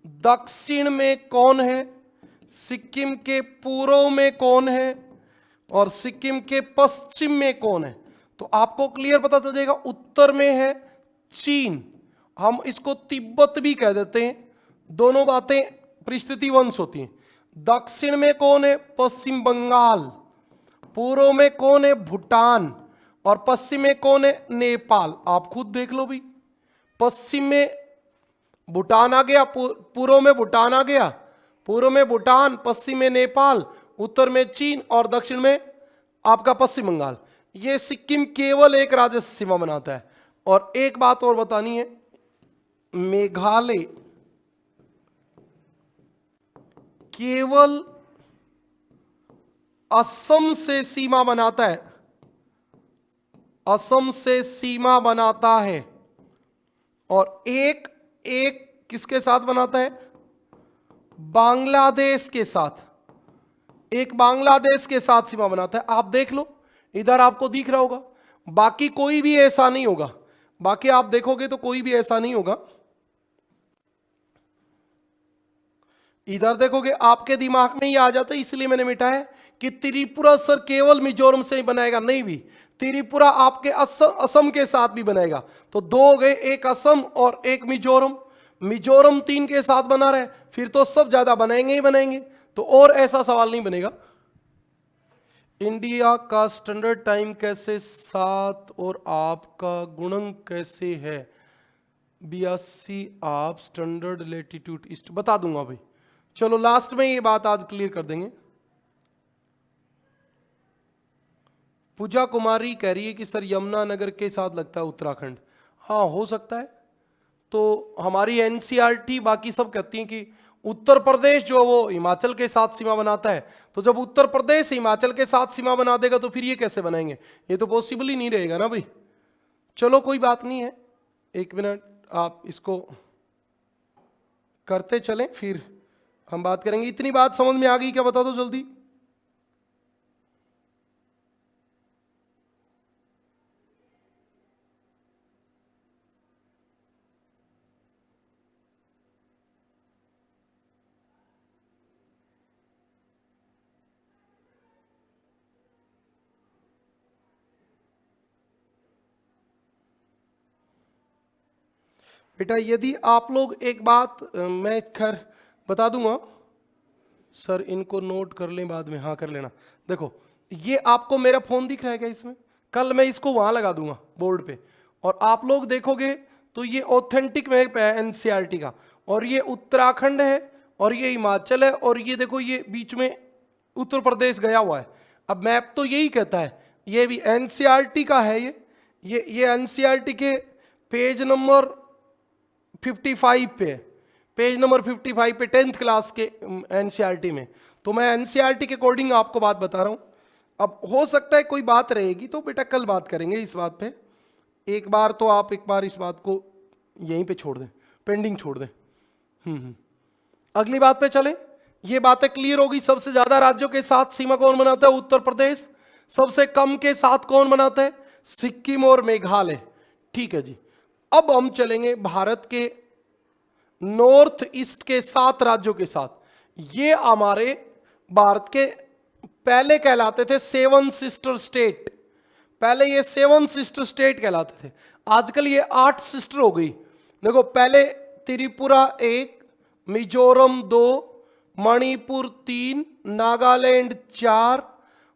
Speaker 1: दक्षिण में कौन है, सिक्किम के पूर्व में कौन है, और सिक्किम के पश्चिम में कौन है। तो आपको क्लियर पता चल जाएगा। उत्तर में है चीन, हम इसको तिब्बत भी कह देते हैं, दोनों बातें परिस्थिति वंश होती हैं। दक्षिण में कौन है? पश्चिम बंगाल, पूर्व में कौन है? भूटान। और पश्चिम में कौन है? नेपाल। आप खुद देख लो भाई, पश्चिम में भूटान आ गया, पूर्व में भूटान आ गया, पूर्व में भूटान, पश्चिम में नेपाल, उत्तर में चीन और दक्षिण में आपका पश्चिम बंगाल। ये सिक्किम केवल एक राज्य से सीमा बनाता है। और एक बात और बतानी है, मेघालय केवल असम से सीमा बनाता है, असम से सीमा बनाता है। और एक किसके साथ बनाता है? बांग्लादेश के साथ, एक बांग्लादेश के साथ सीमा बनाता है। आप देख लो, इधर आपको दिख रहा होगा, बाकी कोई भी ऐसा नहीं होगा, बाकी आप देखोगे तो कोई भी ऐसा नहीं होगा। इधर देखोगे आपके दिमाग में ही आ जाता है, इसलिए मैंने मिटाया कि त्रिपुरा सर केवल मिजोरम से ही बनाएगा, नहीं भी, त्रिपुरा आपके असम के साथ भी बनेगा। तो दो हो गए, एक असम और एक मिजोरम। मिजोरम 3 के साथ बना रहे, फिर तो सब ज्यादा बनाएंगे ही बनाएंगे, तो और ऐसा सवाल नहीं बनेगा। इंडिया का स्टैंडर्ड टाइम कैसे 7 और आपका गुणन कैसे है? 82 आप स्टैंडर्ड लेटीट्यूड ईस्ट बता दूंगा भाई। चलो लास्ट में ये बात आज क्लियर कर देंगे। पूजा कुमारी कह रही है कि सर यमुनानगर के साथ लगता है उत्तराखंड। हाँ हो सकता है, तो हमारी एनसीईआरटी बाकी सब कहती हैं कि उत्तर प्रदेश जो वो हिमाचल के साथ सीमा बनाता है, तो जब उत्तर प्रदेश हिमाचल के साथ सीमा बना देगा तो फिर ये कैसे बनाएंगे? ये तो पॉसिबल ही नहीं रहेगा ना भाई। चलो कोई बात नहीं है, 1 मिनट आप इसको करते चलें, फिर हम बात करेंगे। इतनी बात समझ में आ गई क्या? बता दो जल्दी। बेटा यदि आप लोग एक बात मैं खैर बता दूंगा, सर इनको नोट कर लें बाद में। हाँ कर लेना। देखो ये आपको मेरा फोन दिख रहा है क्या इसमें? कल मैं इसको वहां लगा दूंगा बोर्ड पे, और आप लोग देखोगे तो ये ऑथेंटिक मैप है एनसीईआरटी का, और ये उत्तराखंड है और ये हिमाचल है, और ये देखो ये बीच में उत्तर प्रदेश गया हुआ है। अब मैप तो यही कहता है, ये भी एनसीईआरटी का है। ये एनसीईआरटी के पेज नंबर 55 पे, पेज नंबर 55 पे 10th क्लास के एनसीईआरटी में। तो मैं एनसीईआरटी के अकॉर्डिंग आपको बात बता रहा हूं। अब हो सकता है कोई बात रहेगी तो बेटा कल बात करेंगे इस बात पे। एक बार तो आप एक बार इस बात को यहीं पे छोड़ दें, पेंडिंग छोड़ दें। अगली बात पे चलें। ये बातें क्लियर होगी। सबसे ज्यादा राज्यों के साथ सीमा कौन बनाता है? उत्तर प्रदेश। सबसे कम के साथ कौन बनाता है? सिक्किम और मेघालय। ठीक है जी। अब हम चलेंगे भारत के नॉर्थ ईस्ट के 7 राज्यों के साथ। ये हमारे भारत के पहले कहलाते थे 7 सिस्टर स्टेट। पहले ये 7 सिस्टर स्टेट कहलाते थे, आजकल ये 8 सिस्टर हो गई। देखो पहले त्रिपुरा 1, मिजोरम 2, मणिपुर 3, नागालैंड 4,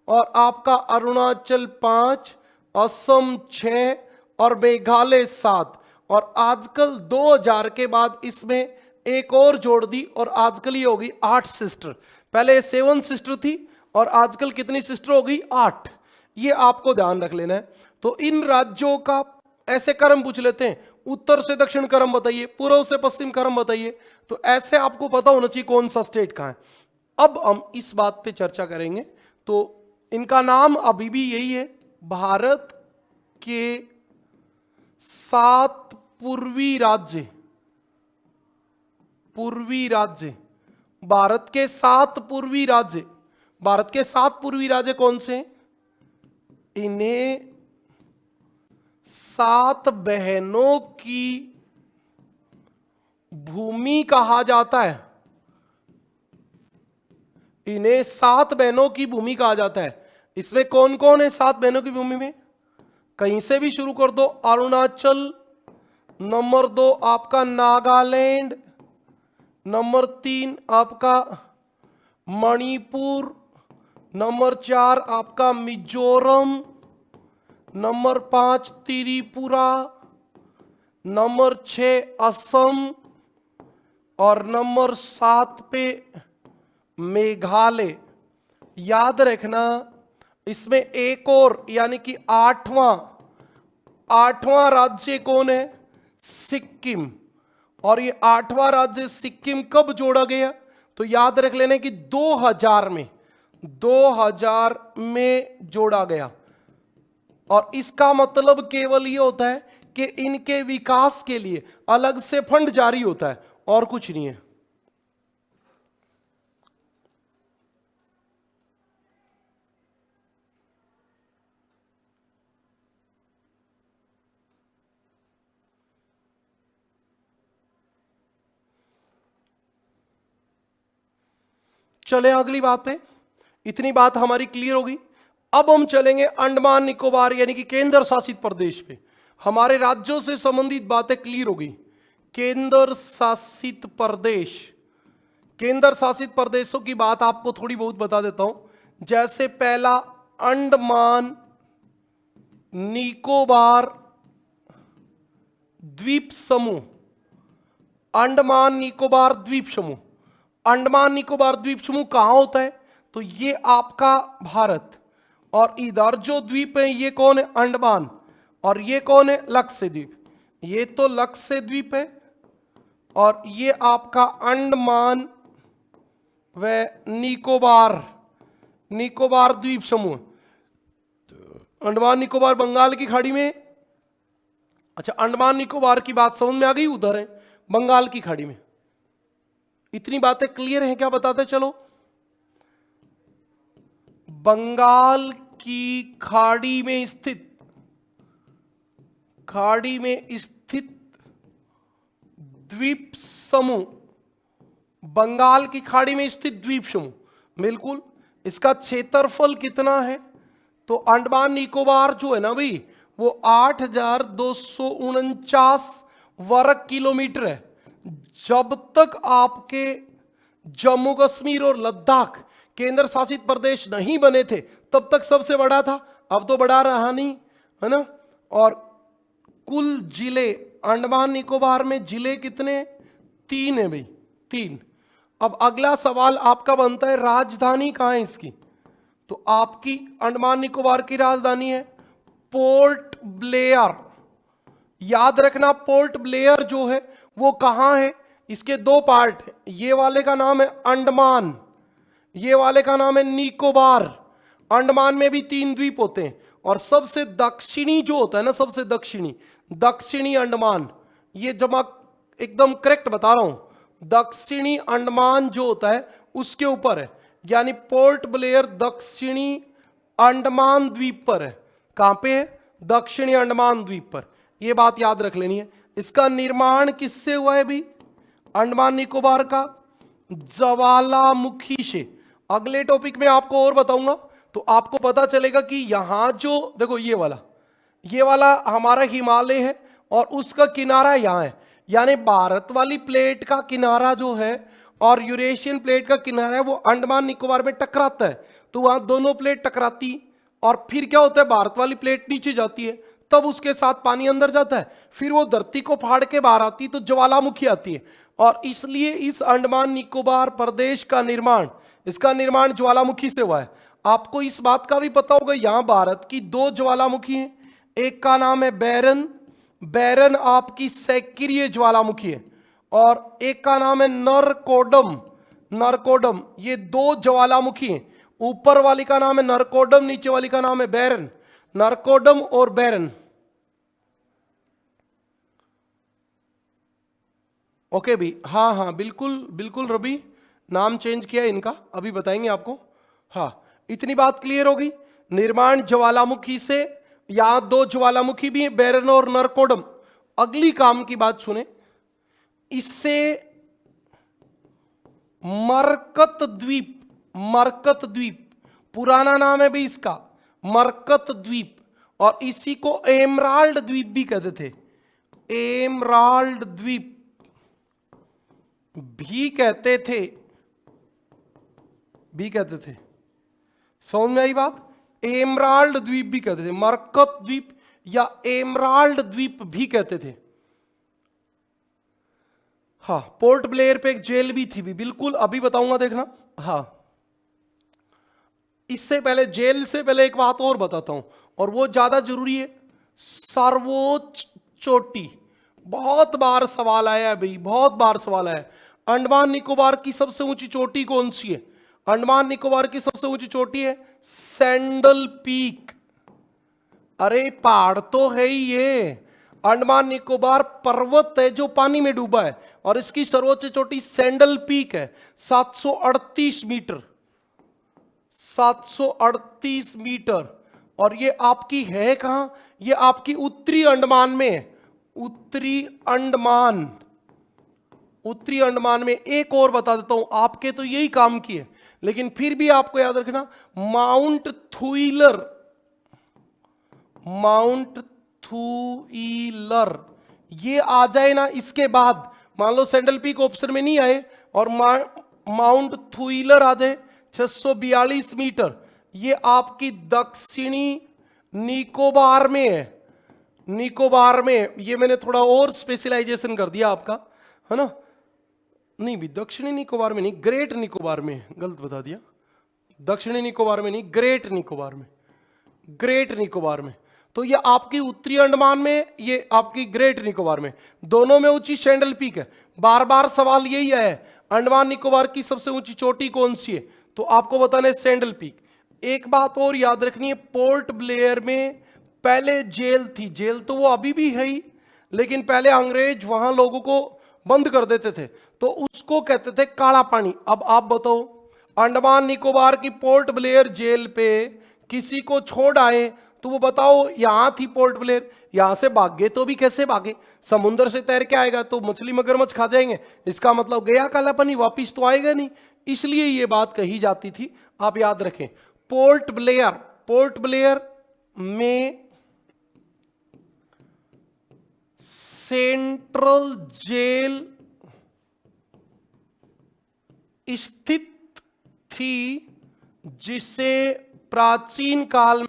Speaker 1: और आपका अरुणाचल 5, असम 6 और मेघालय 7। और आजकल 2000 के बाद इसमें एक और जोड़ दी और आजकल ये होगी 8 सिस्टर। पहले 7 सिस्टर थी और आजकल कितनी सिस्टर हो गई? 8। ये आपको ध्यान रख लेना है। तो इन राज्यों का ऐसे क्रम पूछ लेते हैं, उत्तर से दक्षिण क्रम बताइए, पूर्व से पश्चिम क्रम बताइए, तो ऐसे आपको पता होना चाहिए कौन सा स्टेट कहां है। अब हम इस बात पे चर्चा करेंगे। तो इनका नाम अभी भी यही है, भारत के 7 पूर्वी राज्य। पूर्वी राज्य, भारत के 7 पूर्वी राज्य। भारत के 7 पूर्वी राज्य कौन से? इन्हें 7 बहनों की भूमि कहा जाता है। इन्हें 7 बहनों की भूमि कहा जाता है। इसमें कौन कौन है 7 बहनों की भूमि में? कहीं से भी शुरू कर दो। अरुणाचल, नंबर 2 आपका नागालैंड, नंबर 3 आपका मणिपुर, नंबर 4 आपका मिजोरम, नंबर 5 त्रिपुरा, नंबर 6 असम और नंबर 7 पे मेघालय। याद रखना इसमें एक और यानी कि आठवां राज्य कौन है? सिक्किम। और ये 8वां राज्य सिक्किम कब जोड़ा गया? तो याद रख लेना कि 2000 में जोड़ा गया। और इसका मतलब केवल ये होता है कि इनके विकास के लिए अलग से फंड जारी होता है और कुछ नहीं है। चले अगली बात पे। इतनी बात हमारी क्लियर होगी। अब हम चलेंगे अंडमान निकोबार यानी कि केंद्र शासित प्रदेश पे। हमारे राज्यों से संबंधित बातें क्लियर होगी। केंद्र शासित प्रदेश, केंद्र शासित प्रदेशों की बात आपको थोड़ी बहुत बता देता हूं। जैसे पहला अंडमान निकोबार द्वीप समूह, अंडमान निकोबार द्वीप समूह। अंडमान निकोबार द्वीप समूह कहां होता है? तो ये आपका भारत, और इधर जो द्वीप है ये कौन है? अंडमान। और ये कौन है? लक्षद्वीप। ये तो लक्षद्वीप है और ये आपका अंडमान व निकोबार द्वीप समूह। अंडमान निकोबार बंगाल की खाड़ी में। अच्छा, अंडमान निकोबार की बात समझ में आ गई? उधर है बंगाल की खाड़ी में। इतनी बातें क्लियर हैं क्या? बताते चलो। बंगाल की खाड़ी में स्थित द्वीप समूह, बंगाल की खाड़ी में स्थित द्वीप समूह, बिल्कुल। इसका क्षेत्रफल कितना है? तो अंडमान निकोबार जो है ना भाई, वो 8,249 वर्ग किलोमीटर है। जब तक आपके जम्मू कश्मीर और लद्दाख केंद्र शासित प्रदेश नहीं बने थे तब तक सबसे बड़ा था। अब तो बड़ा रहा नहीं, है ना। और कुल जिले अंडमान निकोबार में जिले कितने? 3 है भाई, 3। अब अगला सवाल आपका बनता है, राजधानी कहां है इसकी? तो आपकी अंडमान निकोबार की राजधानी है पोर्ट ब्लेयर। याद रखना, पोर्ट ब्लेयर जो है वो कहां है? इसके 2 पार्ट है। ये वाले का नाम है अंडमान, ये वाले का नाम है निकोबार। अंडमान में भी 3 द्वीप होते हैं और सबसे दक्षिणी जो होता है ना, सबसे दक्षिणी अंडमान, ये जमा एकदम करेक्ट बता रहा हूं, दक्षिणी अंडमान जो होता है उसके ऊपर है। यानी पोर्ट ब्लेयर दक्षिणी अंडमान द्वीप पर है। कहां पे है? दक्षिणी अंडमान द्वीप पर। यह बात याद रख लेनी है। इसका निर्माण किससे हुआ है भी? अंडमान निकोबार का ज्वालामुखी से। अगले टॉपिक में आपको और बताऊंगा तो आपको पता चलेगा कि यहां जो देखो ये वाला हमारा हिमालय है और उसका किनारा यहां है। यानी भारत वाली प्लेट का किनारा जो है और यूरेशियन प्लेट का किनारा है वो अंडमान निकोबार में टकराता है। तो वहां दोनों प्लेट टकराती और फिर क्या होता है, भारत वाली प्लेट नीचे जाती है, तब उसके साथ पानी अंदर जाता है, फिर वो धरती को फाड़ के बाहर आती है तो ज्वालामुखी आती है। और इसलिए इस अंडमान निकोबार प्रदेश का निर्माण, इसका निर्माण ज्वालामुखी से हुआ है। आपको इस बात का भी पता होगा, यहां भारत की 2 ज्वालामुखी हैं। एक का नाम है बैरन आपकी सक्रिय ज्वालामुखी है, और एक का नाम है नरकोडम। ये 2 ज्वालामुखी हैं। ऊपर वाली का नाम है नरकोडम, नीचे वाली का नाम है बैरन। नरकोडम और बैरन। ओके भी, हाँ बिल्कुल रवि, नाम चेंज किया इनका, अभी बताएंगे आपको। हाँ, इतनी बात क्लियर होगी। निर्माण ज्वालामुखी से, यहां 2 ज्वालामुखी भी है, बैरन और नरकोडम। अगली काम की बात सुने, इससे मरकत द्वीप पुराना नाम है भी इसका, मरकत द्वीप, और इसी को एमराल्ड द्वीप भी कहते थे। एमराल्ड द्वीप भी कहते थे। समझ में आई बात? एमराल्ड द्वीप भी कहते थे, मरकत द्वीप या एमराल्ड द्वीप भी कहते थे। हाँ, पोर्ट ब्लेयर पे एक जेल भी थी भी, बिल्कुल अभी बताऊंगा, देखना। हाँ, इससे पहले, जेल से पहले एक बात और बताता हूं, और वो ज्यादा जरूरी है। सर्वोच्च चोटी, बहुत बार सवाल आया है भाई, बहुत बार सवाल आया है। अंडमान निकोबार की सबसे ऊंची चोटी कौन सी है? अंडमान निकोबार की सबसे ऊंची चोटी है सैंडल पीक। अरे पहाड़ तो है ही ये, अंडमान निकोबार पर्वत है जो पानी में डूबा है, और इसकी सर्वोच्च चोटी सैंडल पीक है, 738 मीटर, 738 मीटर। और ये आपकी है कहां? ये आपकी उत्तरी अंडमान में है, उत्तरी अंडमान, उत्तरी अंडमान में। एक और बता देता हूं, आपके तो यही काम की है, लेकिन फिर भी आपको याद रखना, माउंट थुइलर, माउंट थुइलर, ये आ जाए ना इसके बाद, मान लो सैंडल पीक ऑप्शन में नहीं आए और माउंट थुइलर आ जाए 642 मीटर, ये आपकी दक्षिणी निकोबार में है, निकोबार में। ये मैंने थोड़ा और स्पेशलाइजेशन कर दिया आपका, है ना? नहीं भी, दक्षिणी निकोबार में नहीं, ग्रेट निकोबार में, गलत बता दिया, दक्षिणी निकोबार में नहीं, ग्रेट निकोबार में, ग्रेट निकोबार में। तो ये आपकी उत्तरी अंडमान में, ये आपकी ग्रेट निकोबार में, दोनों में ऊंची सैंडल पीक है। बार बार सवाल यही है, अंडमान निकोबार की सबसे ऊंची चोटी कौन सी है? तो आपको बताना है सैंडल पीक। एक बात और याद रखनी है, पोर्ट ब्लेयर में पहले जेल थी, जेल तो वो अभी भी है ही, लेकिन पहले अंग्रेज वहां लोगों को बंद कर देते थे, तो उसको कहते थे काला पानी। अब आप बताओ, अंडमान निकोबार की पोर्ट ब्लेयर जेल पे किसी को छोड़ आए, तो वो बताओ यहां थी पोर्ट ब्लेयर, यहां से भागे तो भी कैसे भागे? समुद्र से तैर के आएगा तो मछली मगरमच्छ खा जाएंगे, इसका मतलब गया काला पानी, वापिस तो आएगा नहीं, इसलिए ये बात कही जाती थी, आप याद रखें। पोर्ट ब्लेयर, पोर्ट ब्लेयर में सेंट्रल जेल स्थित थी, जिसे प्राचीन काल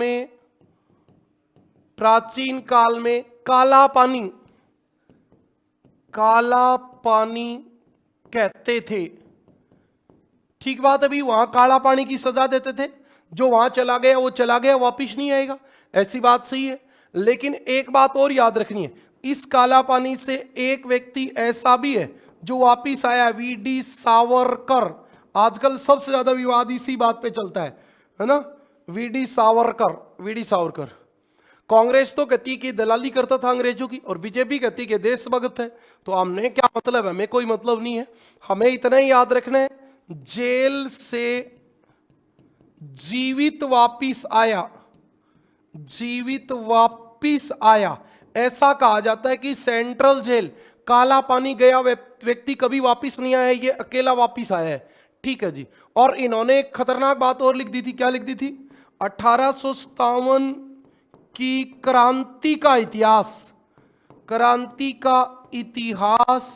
Speaker 1: में काला पानी, काला पानी कहते थे। ठीक बात है भाई, वहां काला पानी की सजा देते थे, जो वहां चला गया वो चला गया, वापिस नहीं आएगा, ऐसी बात सही है। लेकिन एक बात और याद रखनी है, इस काला पानी से एक व्यक्ति ऐसा भी है जो वापिस आया, वीडी सावरकर। आजकल सबसे ज्यादा विवाद इसी बात पे चलता है ना? VD Savarkar, VD Savarkar. कांग्रेस तो कहती कि दलाली करता था अंग्रेजों की, और बीजेपी कहती कि देशभक्त है। तो हमने क्या मतलब है? हमें कोई मतलब नहीं है, हमें इतना ही याद रखना है, जेल से जीवित वापिस आया, जीवित वापिस आया, ऐसा कहा जाता है कि सेंट्रल जेल काला पानी गया व्यक्ति कभी वापिस नहीं आया, ये अकेला वापिस आया है। ठीक है जी। और इन्होंने एक खतरनाक बात और लिख दी थी, क्या लिख दी थी? 1857 की क्रांति का इतिहास, क्रांति का इतिहास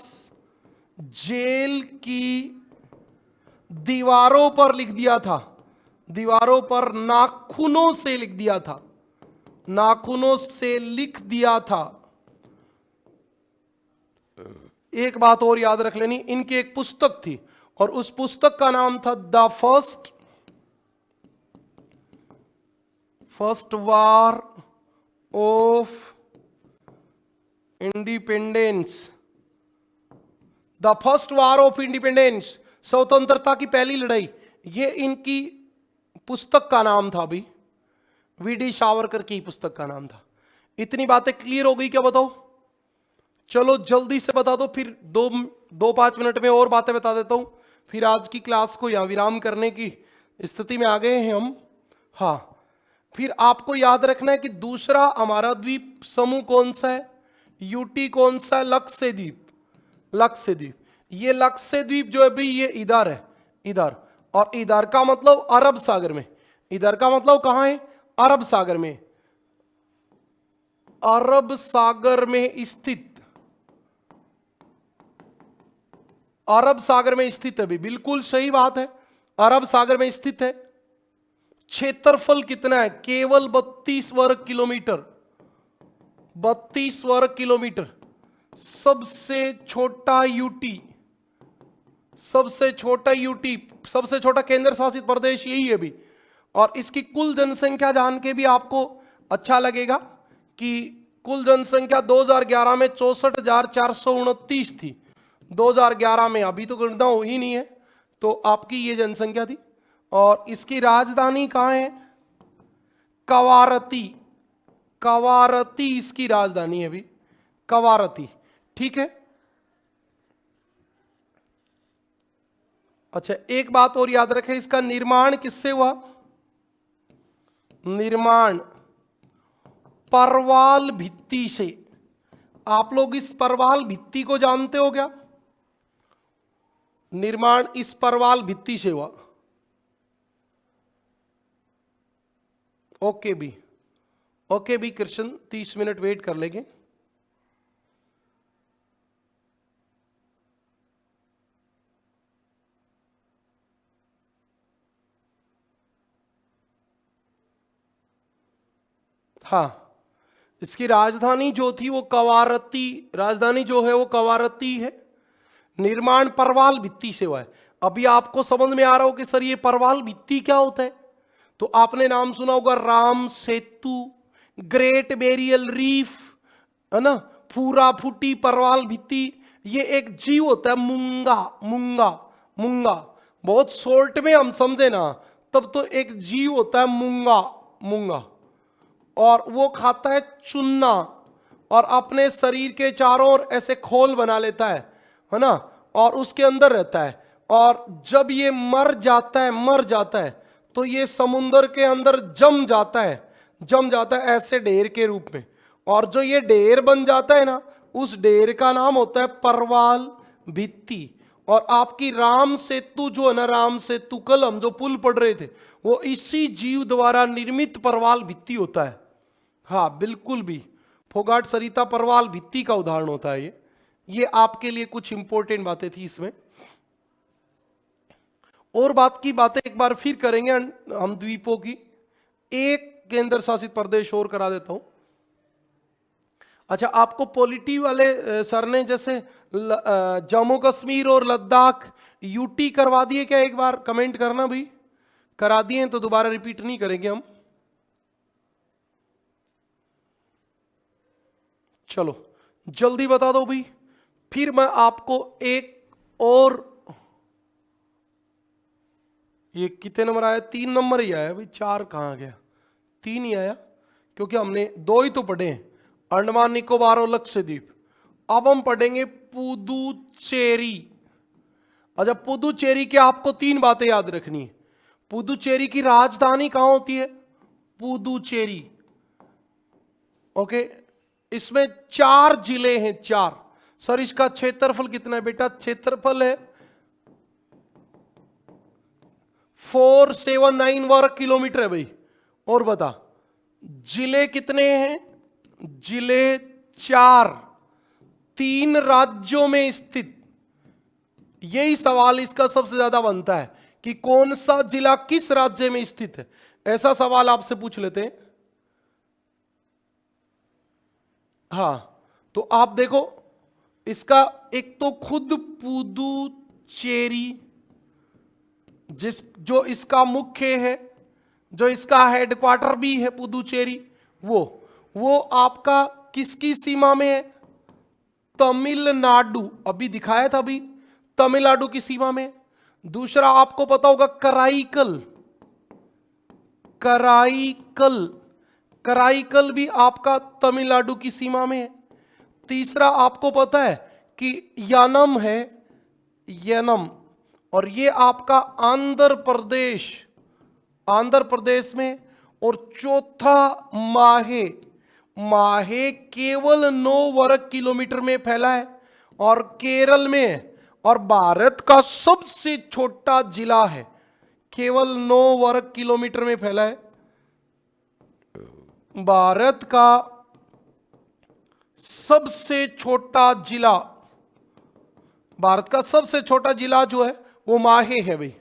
Speaker 1: जेल की दीवारों पर लिख दिया था, दीवारों पर नाखूनों से लिख दिया था, नाखूनों से लिख दिया था। एक बात और याद रख लेनी, इनकी एक पुस्तक थी, और उस पुस्तक का नाम था the first war of independence, the first war of independence, स्वतंत्रता की पहली लड़ाई, ये इनकी पुस्तक का नाम था भी, वीडी सावरकर की पुस्तक का नाम था। इतनी बातें क्लियर हो गई क्या? बताओ, चलो जल्दी से बता दो, फिर 2-5 मिनट में और बातें बता देता हूं, फिर आज की क्लास को यहां विराम करने की स्थिति में आ गए हैं हम। हाँ, फिर आपको याद रखना है कि दूसरा हमारा द्वीप समूह कौन सा है? यूटी कौन सा है? लक्षद्वीप, लक्षद्वीप। ये लक्षद्वीप जो है भाई, ये इधर है, इधर, और इधर का मतलब अरब सागर में, इधर का मतलब कहां है? अरब सागर में, अरब सागर में स्थित, अरब सागर में स्थित है भी, बिल्कुल सही बात है, अरब सागर में स्थित है। क्षेत्रफल कितना है? केवल 32 वर्ग किलोमीटर, 32 वर्ग किलोमीटर। सबसे छोटा यूटी, सबसे छोटा यूटी, सबसे छोटा केंद्र शासित प्रदेश यही है भी। और इसकी कुल जनसंख्या जान के भी आपको अच्छा लगेगा कि कुल जनसंख्या 2011 में 64,429 थी। 2011 में, अभी तो गणना हो ही नहीं है, तो आपकी ये जनसंख्या थी। और इसकी राजधानी कहाँ है? कवारती, कवारती इसकी राजधानी है भी, कवारती। ठीक है। अच्छा, एक बात और याद रखें, इसका निर्माण किससे हुआ? निर्माण परवाल भित्ति से। आप लोग इस परवाल भित्ति को जानते हो क्या? निर्माण इस परवाल भित्ति से हुआ। ओके भी, ओके भी कृष्ण, 30 मिनट वेट कर लेंगे। हाँ, इसकी राजधानी जो थी वो कवारती, राजधानी जो है वो कवारती है। निर्माण परवाल भित्ति से हुआ है। अभी आपको समझ में आ रहा हो कि सर ये परवाल भित्ति क्या होता है? तो आपने नाम सुना होगा Ram Setu, great barrier reef, है ना, फूरा फूटी परवाल भित्ति। ये एक जीव होता है, मूंगा, मूंगा, मूंगा। बहुत शॉर्ट में हम समझे ना, तब तो एक जीव होता है मूंगा, मूंगा। और वो खाता है चुन्ना और अपने शरीर के चारों ओर ऐसे खोल बना लेता है ना, और उसके अंदर रहता है। और जब ये मर जाता है, मर जाता है, तो ये समुद्र के अंदर जम जाता है, जम जाता है ऐसे ढेर के रूप में। और जो ये ढेर बन जाता है ना, उस ढेर का नाम होता है परवाल भित्ति। और आपकी राम सेतु जो है ना, राम सेतु, कल हम जो पुल पढ़ रहे थे, वो इसी जीव द्वारा निर्मित परवाल भित्ति होता है। हाँ बिल्कुल भी, फोगाट सरिता परवाल भित्ति का उदाहरण होता है ये आपके लिए कुछ इंपॉर्टेंट बातें थी इसमें। और बात की बातें एक बार फिर करेंगे हम द्वीपों की। एक केंद्र शासित प्रदेश और करा देता हूं। अच्छा, आपको पॉलिटी वाले सर ने जैसे जम्मू कश्मीर और लद्दाख यूटी करवा दिए क्या? एक बार कमेंट करना भी, करा दिए तो दोबारा रिपीट नहीं करेंगे हम। चलो जल्दी बता दो भाई, फिर मैं आपको एक और, ये कितने नंबर आया? 3 नंबर ही आया भाई, 4 कहां गया? 3 ही आया, क्योंकि हमने 2 ही तो पढ़े हैं, अंडमान निकोबार और लक्षद्वीप। अब हम पढ़ेंगे पुदुचेरी। अच्छा, पुदुचेरी की आपको 3 बातें याद रखनी है। पुदुचेरी की राजधानी कहां होती है? पुदुचेरी। ओके, इसमें 4 जिले हैं, 4। सर इसका क्षेत्रफल कितना है? बेटा क्षेत्रफल है 479 वर्ग किलोमीटर है भाई। और बता जिले कितने हैं? जिले 4, 3 राज्यों में स्थित। यही सवाल इसका सबसे ज्यादा बनता है कि कौन सा जिला किस राज्य में स्थित है, ऐसा सवाल आपसे पूछ लेते हैं। हाँ, तो आप देखो इसका एक तो खुद पुदुचेरी, जो इसका मुख्य है, जो इसका हेडक्वार्टर भी है पुदुचेरी, वो आपका किसकी सीमा में है? तमिलनाडु। अभी दिखाया था, अभी तमिलनाडु की सीमा में। दूसरा आपको पता होगा कराईकल, कराईकल, कराईकल भी आपका तमिलनाडु की सीमा में है। तीसरा आपको पता है कि यानम है, यानम, और ये आपका आंध्र प्रदेश, आंध्र प्रदेश में। और चौथा माहे, माहे केवल 9 वर्ग किलोमीटर में फैला है और केरल में है, और भारत का सबसे छोटा जिला है, केवल 9 वर्ग किलोमीटर में फैला है। भारत का सबसे छोटा जिला, भारत का सबसे छोटा जिला जो है वो माहे है भाई।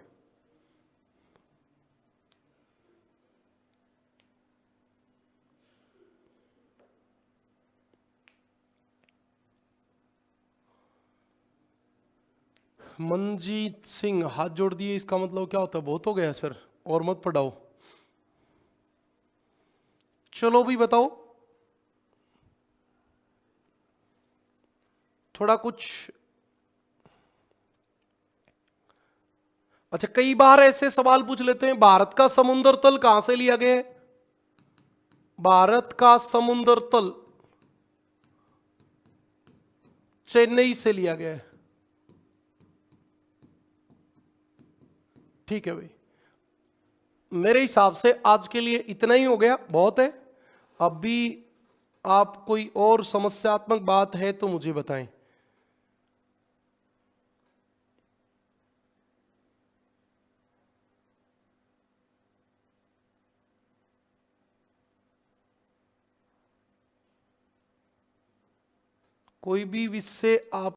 Speaker 1: मनजीत सिंह हाथ जोड़ दिए, इसका मतलब क्या होता है? बहुत हो गया सर, और मत पढ़ाओ। चलो भी बताओ थोड़ा कुछ। अच्छा, कई बार ऐसे सवाल पूछ लेते हैं, भारत का समुद्र तल कहां से लिया गया है? भारत का समुद्र तल चेन्नई से लिया गया है। ठीक है भाई, मेरे हिसाब से आज के लिए इतना ही हो गया, बहुत है। अभी आप कोई और समस्यात्मक बात है तो मुझे बताएं। कोई भी विषय आप